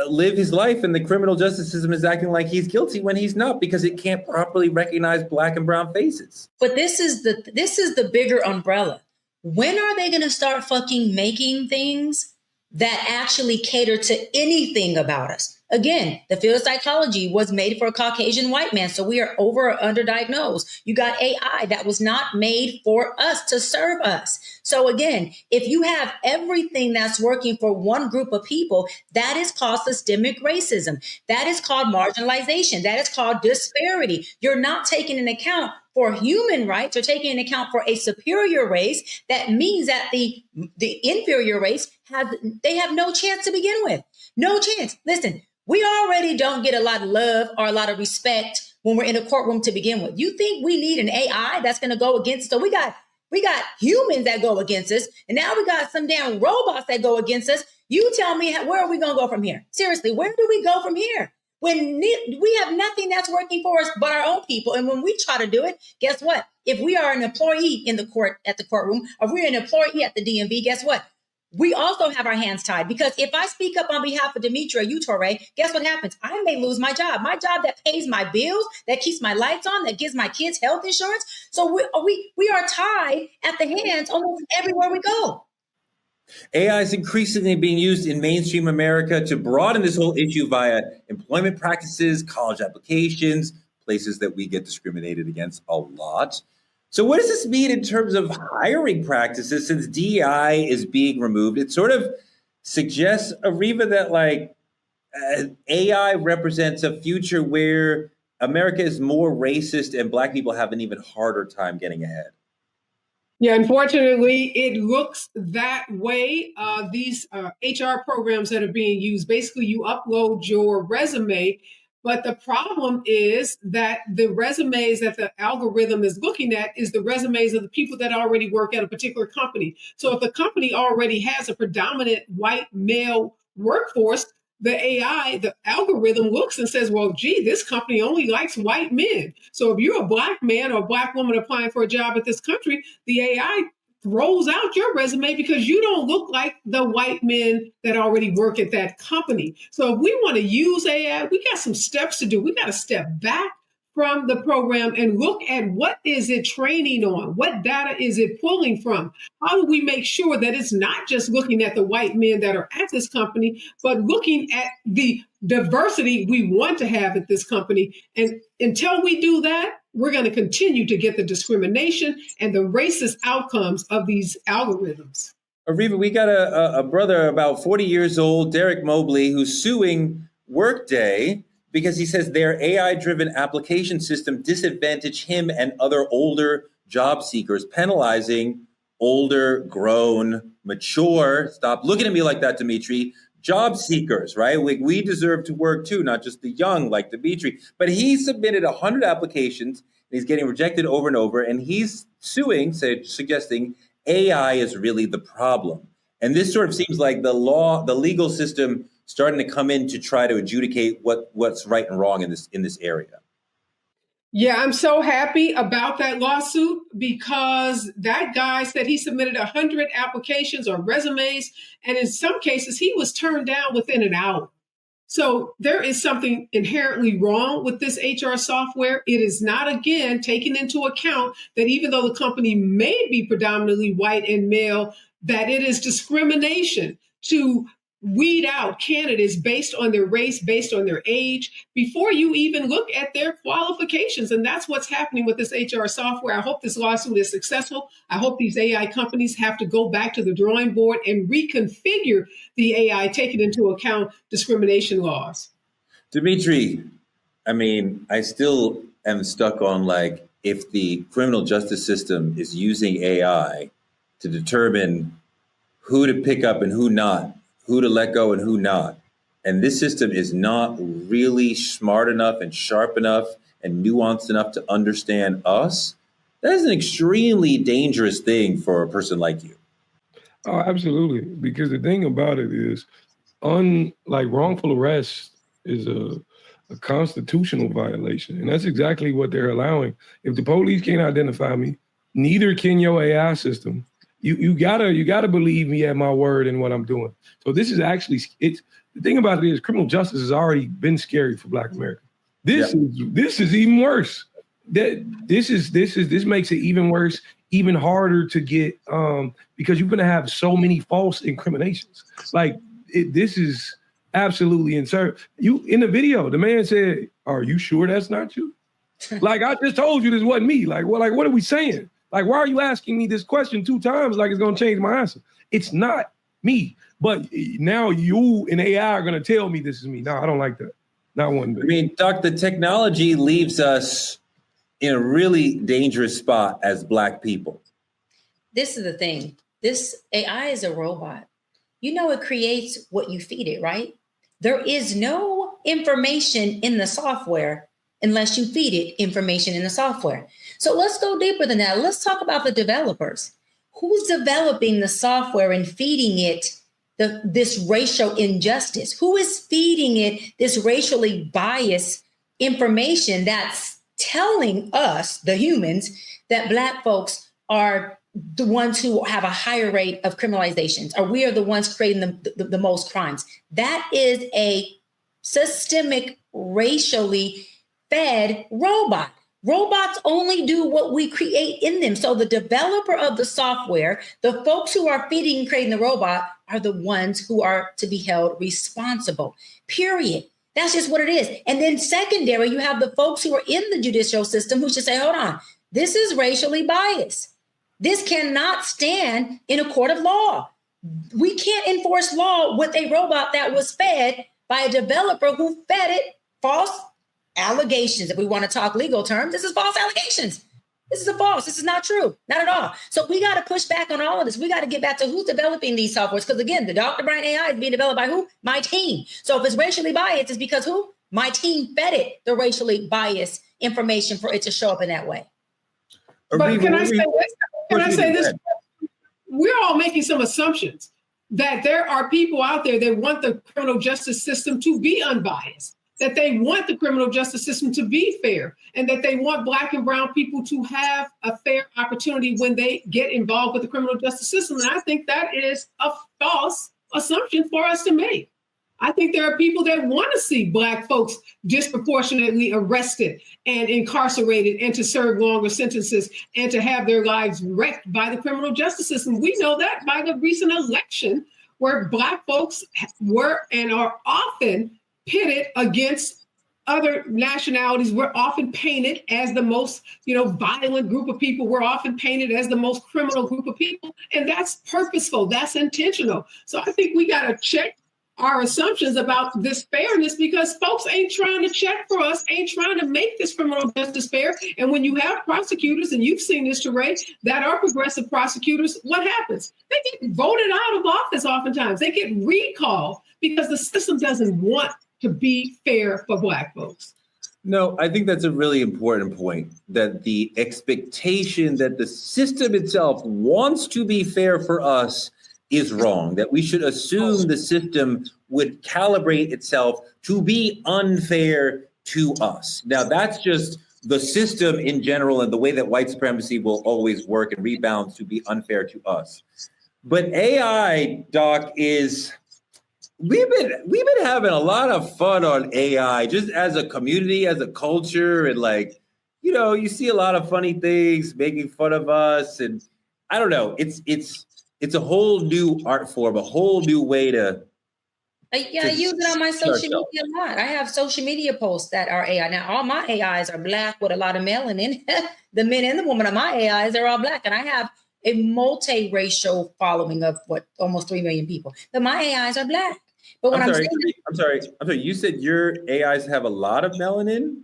live his life, and the criminal justice system is acting like he's guilty when he's not, because it can't properly recognize Black and brown faces. But this is the bigger umbrella. When are they going to start fucking making things that actually cater to anything about us? Again, the field of psychology was made for a Caucasian white man, so we are over or underdiagnosed. You got AI that was not made for us to serve us. So again, if you have everything that's working for one group of people, that is called systemic racism. That is called marginalization. That is called disparity. You're not taking into account for human rights, you're taking into account for a superior race. That means that the inferior race have no chance to begin with. No chance. Listen, we already don't get a lot of love or a lot of respect when we're in a courtroom to begin with. You think we need an AI that's going to go against? So we got humans that go against us, and now we got some damn robots that go against us. You tell me, where are we going to go from here? Seriously, where do we go from here? When we have nothing that's working for us but our own people. And when we try to do it, guess what? If we are an employee in the court, at the courtroom, or we're an employee at the DMV, guess what? We also have our hands tied, because if I speak up on behalf of Dimitri or you, Torre, guess what happens? I may lose my job that pays my bills, that keeps my lights on, that gives my kids health insurance. So we are tied at the hands almost everywhere we go. AI is increasingly being used in mainstream America to broaden this whole issue via employment practices, college applications, places that we get discriminated against a lot. So what does this mean in terms of hiring practices since DEI is being removed? It sort of suggests, Ariva, that AI represents a future where America is more racist and Black people have an even harder time getting ahead. Yeah, unfortunately, it looks that way. These HR programs that are being used, basically, you upload your resume, but the problem is that the resumes that the algorithm is looking at is the resumes of the people that already work at a particular company. So if the company already has a predominant white male workforce, the AI, the algorithm looks and says, well, gee, this company only likes white men. So if you're a black man or a black woman applying for a job at this country, the AI throws out your resume because you don't look like the white men that already work at that company. So if we want to use AI, we got some steps to do. We got to step back from the program and look at what is it training on? What data is it pulling from? How do we make sure that it's not just looking at the white men that are at this company, but looking at the diversity we want to have at this company? And until we do that, we're going to continue to get the discrimination and the racist outcomes of these algorithms. Ariva, we got a brother about 40 years old, Derek Mobley, who's suing Workday because he says their AI-driven application system disadvantage him and other older job seekers, penalizing older, grown, mature, stop looking at me like that, Dimitri, job seekers, right? We deserve to work too, not just the young like Dimitri. But he submitted 100 applications, and he's getting rejected over and over, and he's suing, suggesting AI is really the problem. And this sort of seems like the legal system starting to come in to try to adjudicate what's right and wrong in this area. Yeah, I'm so happy about that lawsuit because that guy said he submitted 100 applications or resumes, and in some cases he was turned down within an hour. So there is something inherently wrong with this HR software. It is not, again, taking into account that even though the company may be predominantly white and male, that it is discrimination to weed out candidates based on their race, based on their age, before you even look at their qualifications. And that's what's happening with this HR software. I hope this lawsuit is successful. I hope these AI companies have to go back to the drawing board and reconfigure the AI, taking into account discrimination laws. Dimitri, I mean, I still am stuck on like, if the criminal justice system is using AI to determine who to pick up and who not, who to let go and who not, and this system is not really smart enough and sharp enough and nuanced enough to understand us, that is an extremely dangerous thing for a person like you. Oh, absolutely. Because the thing about it is, wrongful arrest is a constitutional violation. And that's exactly what they're allowing. If the police can't identify me, neither can your AI system. You gotta believe me at my word and what I'm doing. So this is actually, the thing about it is criminal justice has already been scary for Black America. This is even worse. This makes it even worse, even harder to get, because you're gonna have so many false incriminations. This is absolutely insane. You in the video, the man said, "Are you sure that's not you?" Like, I just told you this wasn't me. Like, what are we saying? Like, why are you asking me this question 2 times like it's going to change my answer? It's not me. But now you and AI are going to tell me this is me. No, I don't like that. Not one bit. I mean, Doc, the technology leaves us in a really dangerous spot as Black people. This is the thing. This AI is a robot. You know, it creates what you feed it, right? There is no information in the software unless you feed it information in the software. So let's go deeper than that. Let's talk about the developers. Who's developing the software and feeding it this racial injustice? Who is feeding it this racially biased information that's telling us, the humans, that Black folks are the ones who have a higher rate of criminalizations, or we are the ones creating the most crimes? That is a systemic, racially fed robot. Robots only do what we create in them. So the developer of the software, the folks who are feeding and creating the robot, are the ones who are to be held responsible, period. That's just what it is. And then secondary, you have the folks who are in the judicial system who should say, hold on, this is racially biased. This cannot stand in a court of law. We can't enforce law with a robot that was fed by a developer who fed it false allegations. If we want to talk legal terms, this is false allegations. This is a false. This is not true. Not at all. So we got to push back on all of this. We got to get back to who's developing these softwares. Because again, the Dr. Brian AI is being developed by who? My team. So if it's racially biased, it's because who? My team fed it the racially biased information for it to show up in that way. But can I say this? We're all making some assumptions that there are people out there that want the criminal justice system to be unbiased, that they want the criminal justice system to be fair, and that they want Black and brown people to have a fair opportunity when they get involved with the criminal justice system. And I think that is a false assumption for us to make. I think there are people that want to see Black folks disproportionately arrested and incarcerated and to serve longer sentences and to have their lives wrecked by the criminal justice system. We know that by the recent election where Black folks were and are often pitted against other nationalities. We're often painted as the most, violent group of people. We're often painted as the most criminal group of people. And that's purposeful. That's intentional. So I think we got to check our assumptions about this fairness, because folks ain't trying to check for us, ain't trying to make this criminal justice fair. And when you have prosecutors, and you've seen this, Teray, that are progressive prosecutors, what happens? They get voted out of office oftentimes. They get recalled because the system doesn't want to be fair for Black folks. No, I think that's a really important point, that the expectation that the system itself wants to be fair for us is wrong, that we should assume the system would calibrate itself to be unfair to us. Now, that's just the system in general and the way that white supremacy will always work and rebound to be unfair to us. But AI, Doc, we've been having a lot of fun on AI just as a community, as a culture, and you see a lot of funny things making fun of us, and I don't know, it's a whole new art form, a whole new way to. I use it on my social media a lot. I have social media posts that are AI. Now, all my AIs are Black with a lot of melanin. The men and the women of my AIs are all Black, and I have a multiracial following of almost 3 million people. But my AIs are Black. But what I'm sorry. You said your AIs have a lot of melanin,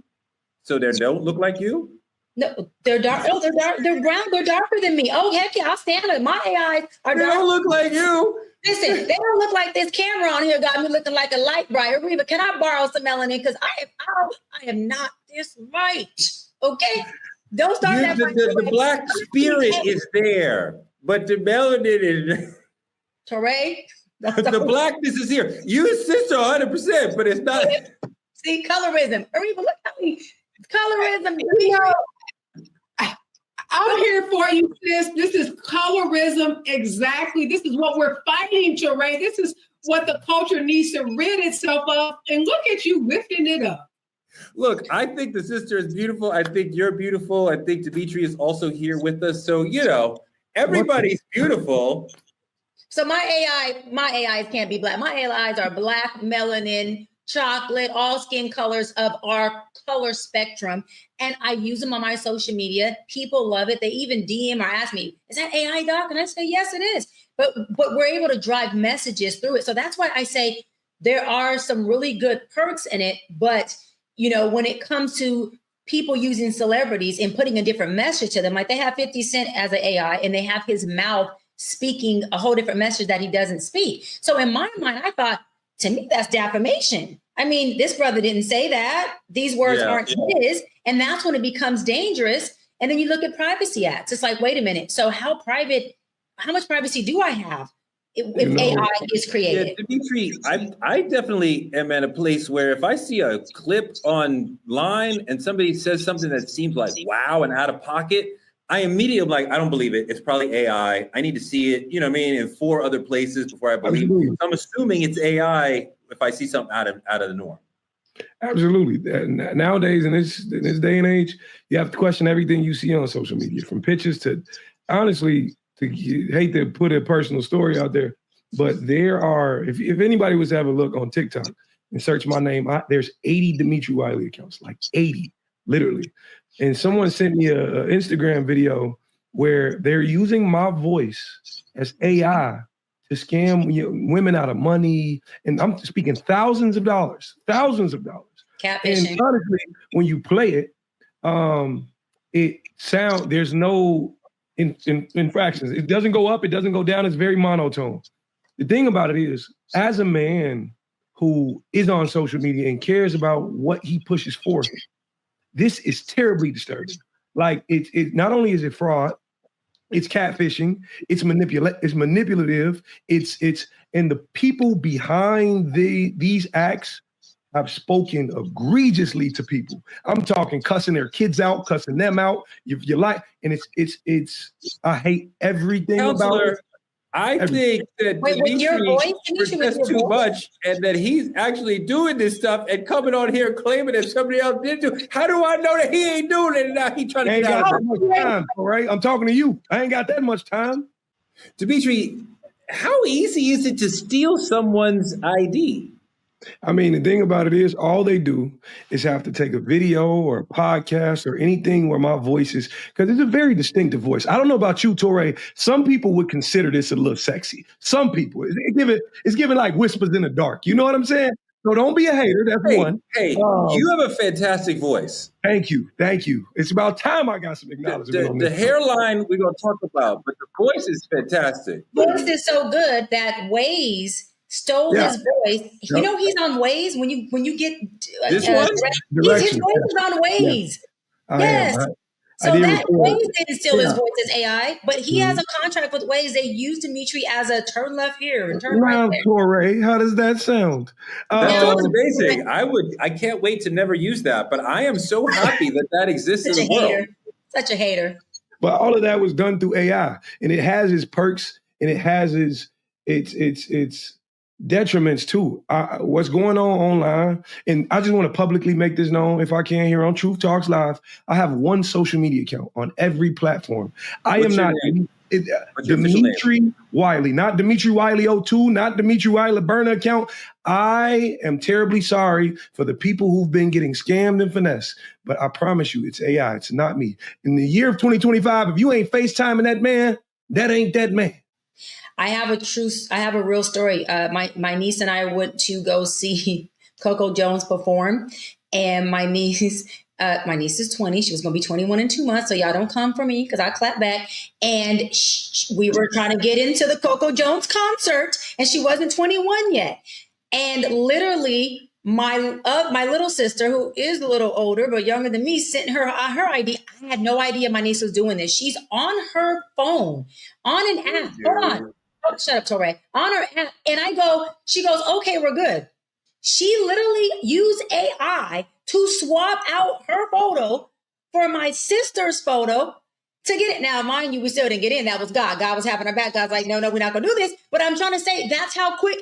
so they don't look like you? No, they're dark. Oh, they're dark. They're brown. They're darker than me. Oh, heck yeah, I'll stand it. My AIs are dark. They don't look like you. Listen, they don't look like this camera on here got me looking like a light bright. Reba, can I borrow some melanin? Because I am not this white. Okay? Don't start that. The Black spirit is there, but the melanin is. Teray? The Blackness is here. You insist 100%, but it's not. See, colorism. Reba, look how colorism. I'm here for you, sis. This is colorism. Exactly. This is what we're fighting, Teray. This is what the culture needs to rid itself of. And look at you lifting it up. Look, I think the sister is beautiful. I think you're beautiful. I think Dimitri is also here with us. So, everybody's beautiful. So my AIs can't be Black. My AIs are Black, melanin, chocolate, all skin colors of our color spectrum. And I use them on my social media. People love it. They even DM or ask me, is that AI, Doc? And I say, yes, it is. But we're able to drive messages through it. So that's why I say there are some really good perks in it. But, when it comes to people using celebrities and putting a different message to them, like they have 50 Cent as an AI and they have his mouth speaking a whole different message that he doesn't speak. So in my mind, I thought, to me, that's defamation. I mean, this brother didn't say that. These words aren't his. And that's when it becomes dangerous. And then you look at privacy acts. It's like, wait a minute. So how much privacy do I have if AI is created? Yeah, Dimitri, I definitely am at a place where if I see a clip online and somebody says something that seems like, wow, and out of pocket, I immediately am like, I don't believe it. It's probably AI. I need to see it, in 4 other places before I believe it. So I'm assuming it's AI if I see something out of the norm. Absolutely. Nowadays, in this day and age, you have to question everything you see on social media, from pictures to, honestly, hate to put a personal story out there, but there are, if anybody was to have a look on TikTok and search my name, there's 80 Dimitri Wiley accounts, like 80, literally. And someone sent me an Instagram video where they're using my voice as AI to scam women out of money. And I'm speaking thousands of dollars. Catfishing. And honestly, when you play it, there's no infractions. It doesn't go up, it doesn't go down. It's very monotone. The thing about it is, as a man who is on social media and cares about what he pushes forth, this is terribly disturbing. Like it not only is it fraud, it's catfishing, it's manipulative, and the people behind these acts have spoken egregiously to people. I'm talking cussing their kids out, cussing them out. If you like, and it's I hate everything about it. I think that Dimitri that's too much, and that he's actually doing this stuff and coming on here claiming that somebody else did do. How do I know that he ain't doing it? And now he trying to get out of it. Much time, all right? I'm talking to you. I ain't got that much time. Dimitri, how easy is it to steal someone's ID? I mean, the thing about it is, all they do is have to take a video or a podcast or anything where my voice is, because it's a very distinctive voice. I don't know about you, Torre. Some people would consider this a little sexy. Some people, it's giving like whispers in the dark. You know what I'm saying? So don't be a hater. That's one. Hey, you have a fantastic voice. Thank you. It's about time I got some acknowledgement. The hairline we're going to talk about, but the voice is fantastic. Voice is so good that Waze stole his voice. You know he's on Waze when you get this one. His voice is on Waze. Yes. So that Waze didn't steal his voice as AI, but he has a contract with Waze. They use Dimitri as a turn left here and turn right there. Torre, how does that sound? That's amazing. I can't wait to never use that, but I am so happy that exists in the world. Such a hater. But all of that was done through AI, and it has its perks and it has its detriments too. What's going on online, and I just want to publicly make this known, if I can, here on Truth Talks Live. I have one social media account on every platform. I am not Dimitri Wiley, not Dimitri Wiley 02, not Dimitri Wiley burner account. I am terribly sorry for the people who've been getting scammed and finessed, but I promise you, it's AI. It's not me. In the year of 2025, if you ain't FaceTiming that man, that ain't that man. I have a real story. My niece and I went to go see Coco Jones perform, and my niece is 20. She was going to be 21 in 2 months. So y'all don't come for me because I clap back. And we were trying to get into the Coco Jones concert, and she wasn't 21 yet. And literally, my little sister, who is a little older but younger than me, sent her ID. I had no idea my niece was doing this. She's on her phone, on an app. Hold on. Oh, shut up, Torre. On her app. And she goes, okay, we're good. She literally used AI to swap out her photo for my sister's photo to get it. Now, mind you, we still didn't get in. That was God. God was having our back. God's like, no, we're not going to do this. But I'm trying to say that's how quick.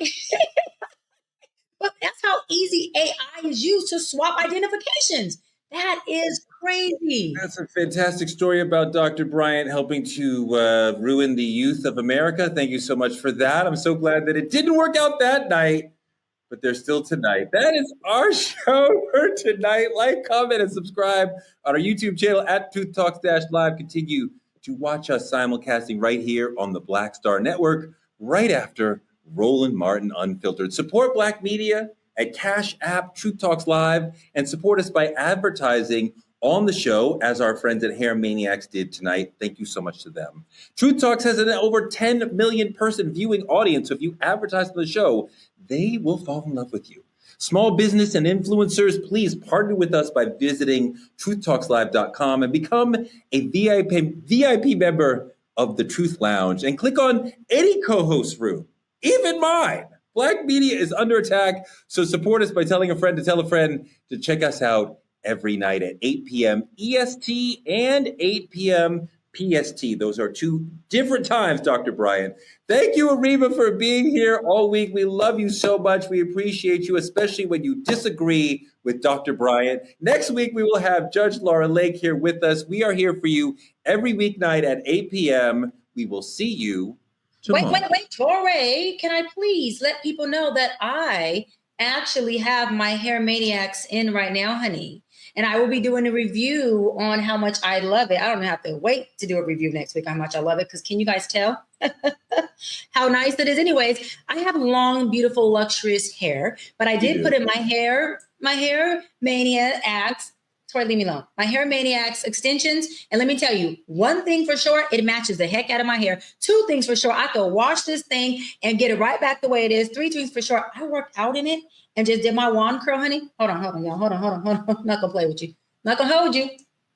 But that's how easy AI is used to swap identifications. That is crazy. That's a fantastic story about Dr. Bryant helping to ruin the youth of America. Thank you so much for that. I'm so glad that it didn't work out that night, but there's still tonight. That is our show for tonight. Like, comment, and subscribe on our YouTube channel at Truth Talks-Live. Continue to watch us simulcasting right here on the Black Star Network, right after Roland Martin Unfiltered. Support Black media at Cash App Truth Talks Live, and support us by advertising on the show, as our friends at Hair Maniacs did tonight. Thank you so much to them. Truth Talks has an over 10 million person viewing audience. So if you advertise on the show, they will fall in love with you. Small business and influencers, please partner with us by visiting truthtalkslive.com and become a VIP member of the Truth Lounge, and click on any co-host room, even mine. Black media is under attack, so support us by telling a friend to tell a friend to check us out every night at 8 p.m. EST and 8 p.m. PST. Those are two different times, Dr. Bryant. Thank you, Ariba, for being here all week. We love you so much. We appreciate you, especially when you disagree with Dr. Bryant. Next week, we will have Judge Laura Lake here with us. We are here for you every weeknight at 8 p.m. We will see you tomorrow. Wait, Torre, can I please let people know that I actually have my Hair Maniacs in right now, honey. And I will be doing a review on how much I love it. I don't have to wait to do a review next week how much I love it, because can you guys tell how nice it is? Anyways, I have long, beautiful, luxurious hair, but I did put in my hair Maniacs Tori, leave me alone. My Hair Maniacs extensions. And let me tell you, one thing for sure, it matches the heck out of my hair. 2 things for sure, I could wash this thing and get it right back the way it is. 3 things for sure, I worked out in it and just did my wand curl, honey. Hold on, y'all. Hold on. I'm not gonna play with you. Not gonna hold you.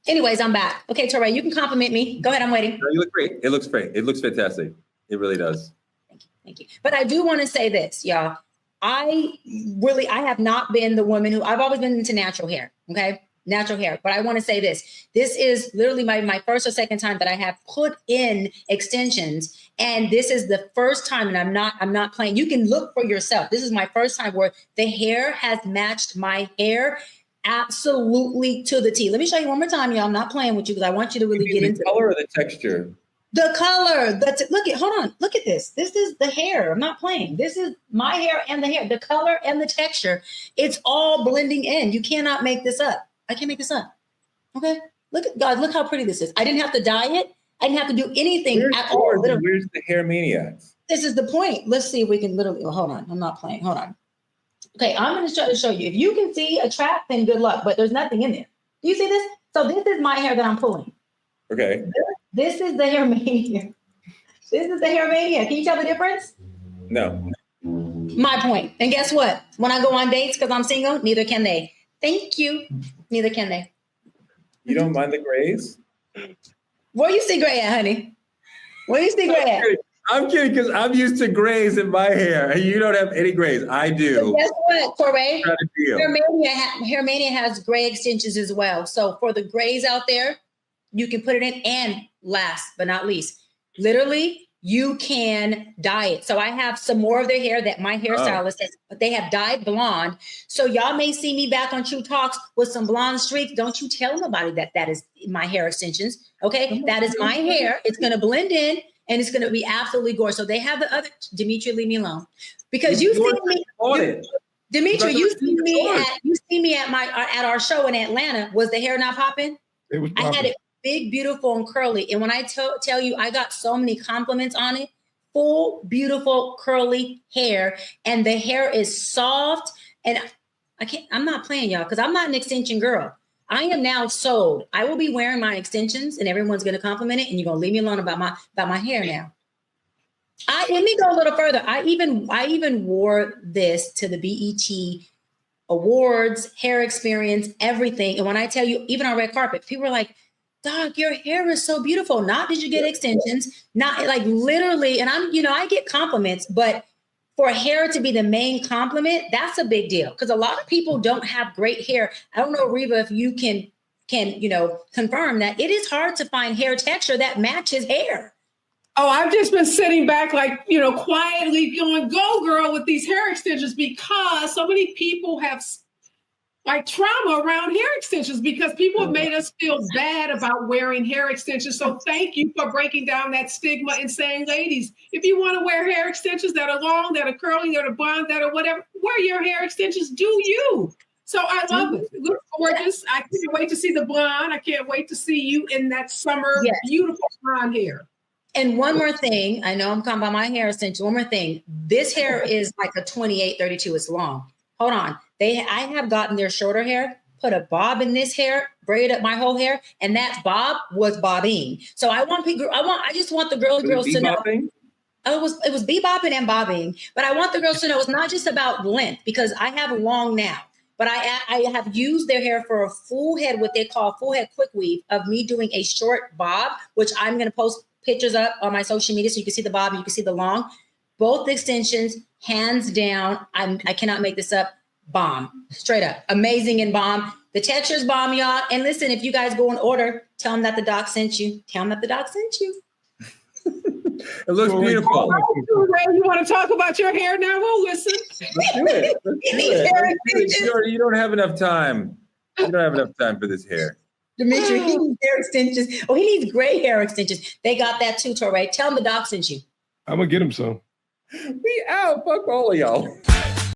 Anyways, I'm back. Okay, Tori, you can compliment me. Go ahead, I'm waiting. No, you look great. It looks great. It looks fantastic. It really does. Thank you. But I do want to say this, y'all. I have not been the woman who, I've always been into natural hair, okay? Natural hair. But I want to say this. This is literally my first or second time that I have put in extensions. And this is the first time, and I'm not playing. You can look for yourself. This is my first time where the hair has matched my hair absolutely to the T. Let me show you one more time, y'all. I'm not playing with you because I want you to really get into the color or the texture. The color. Hold on. Look at this. This is the hair. I'm not playing. This is my hair and the hair. The color and the texture. It's all blending in. You cannot make this up. I can't make this up. Okay. Look at God. Look how pretty this is. I didn't have to dye it. I didn't have to do anything at all. Where's the Hair Maniacs? This is the point. Let's see if we can literally. Hold on. I'm not playing. Hold on. Okay. I'm going to try to show you. If you can see a trap, then good luck. But there's nothing in there. Do you see this? So this is my hair that I'm pulling. Okay. This is the Hair Mania. This is the Hair Mania. Can you tell the difference? No. My point. And guess what? When I go on dates because I'm single, neither can they. Thank you. Neither can they. You don't mind the grays? Where you see gray at, honey? Where you see gray at? I'm kidding because I'm used to grays in my hair and you don't have any grays. I do. So guess what, Corey? Hair Mania has gray extensions as well. So for the grays out there, you can put it in. And last but not least, literally, you can dye it. So I have some more of their hair that my hairstylist has, but they have dyed blonde. So y'all may see me back on True Talks with some blonde streaks. Don't you tell nobody that is my hair extensions. Okay, that is my hair. It's going to blend in and it's going to be absolutely gorgeous. So they have the other, Dimitri, leave me alone. Because you see me, Dimitri, you see me at our show in Atlanta. Was the hair not popping? It was popping. I had it big, beautiful, and curly. And when I tell you, I got so many compliments on it. Full, beautiful, curly hair. And the hair is soft. And I'm not playing, y'all, because I'm not an extension girl. I am now sold. I will be wearing my extensions and everyone's going to compliment it. And you're going to leave me alone about my hair now. Let me go a little further. I even wore this to the BET Awards, hair experience, everything. And when I tell you, even on red carpet, people are like, Doc, your hair is so beautiful. Not did you get extensions, not like literally. And I get compliments, but for hair to be the main compliment, that's a big deal. Because a lot of people don't have great hair. I don't know, Reva, if you can confirm that it is hard to find hair texture that matches hair. Oh, I've just been sitting back quietly going, go girl with these hair extensions because so many people have trauma around hair extensions because people have made us feel bad about wearing hair extensions. So thank you for breaking down that stigma and saying, ladies, if you want to wear hair extensions that are long, that are curly, that are blonde, that are whatever, wear your hair extensions, do you. So I love it. It looks gorgeous. I can't wait to see the blonde. I can't wait to see you in that summer, beautiful blonde hair. And one more thing, I know I'm talking about my hair extension. One more thing, this hair is like a 28, 32. It's long. Hold on. I have gotten their shorter hair, put a bob in this hair, braid up my whole hair, and that bob was bobbing. So I just want the girls to know. It was bebopping and bobbing, but I want the girls to know it's not just about length because I have long now, but I have used their hair for a full head, what they call full head quick weave of me doing a short bob, which I'm going to post pictures up on my social media so you can see the bob and you can see the long. Both extensions, hands down. I cannot make this up. Bomb, straight up, amazing and bomb. The texture's bomb, y'all. And listen, if you guys go and order, tell them that the doc sent you. Tell them that the doc sent you. It looks beautiful. You want to talk about your hair now? We'll listen. Let's do it. You don't have enough time. You don't have enough time for this hair. Dimitri, he needs hair extensions. Oh, he needs gray hair extensions. They got that too, Torre. Tell them the doc sent you. I'm going to get him some. We out. Fuck all of y'all.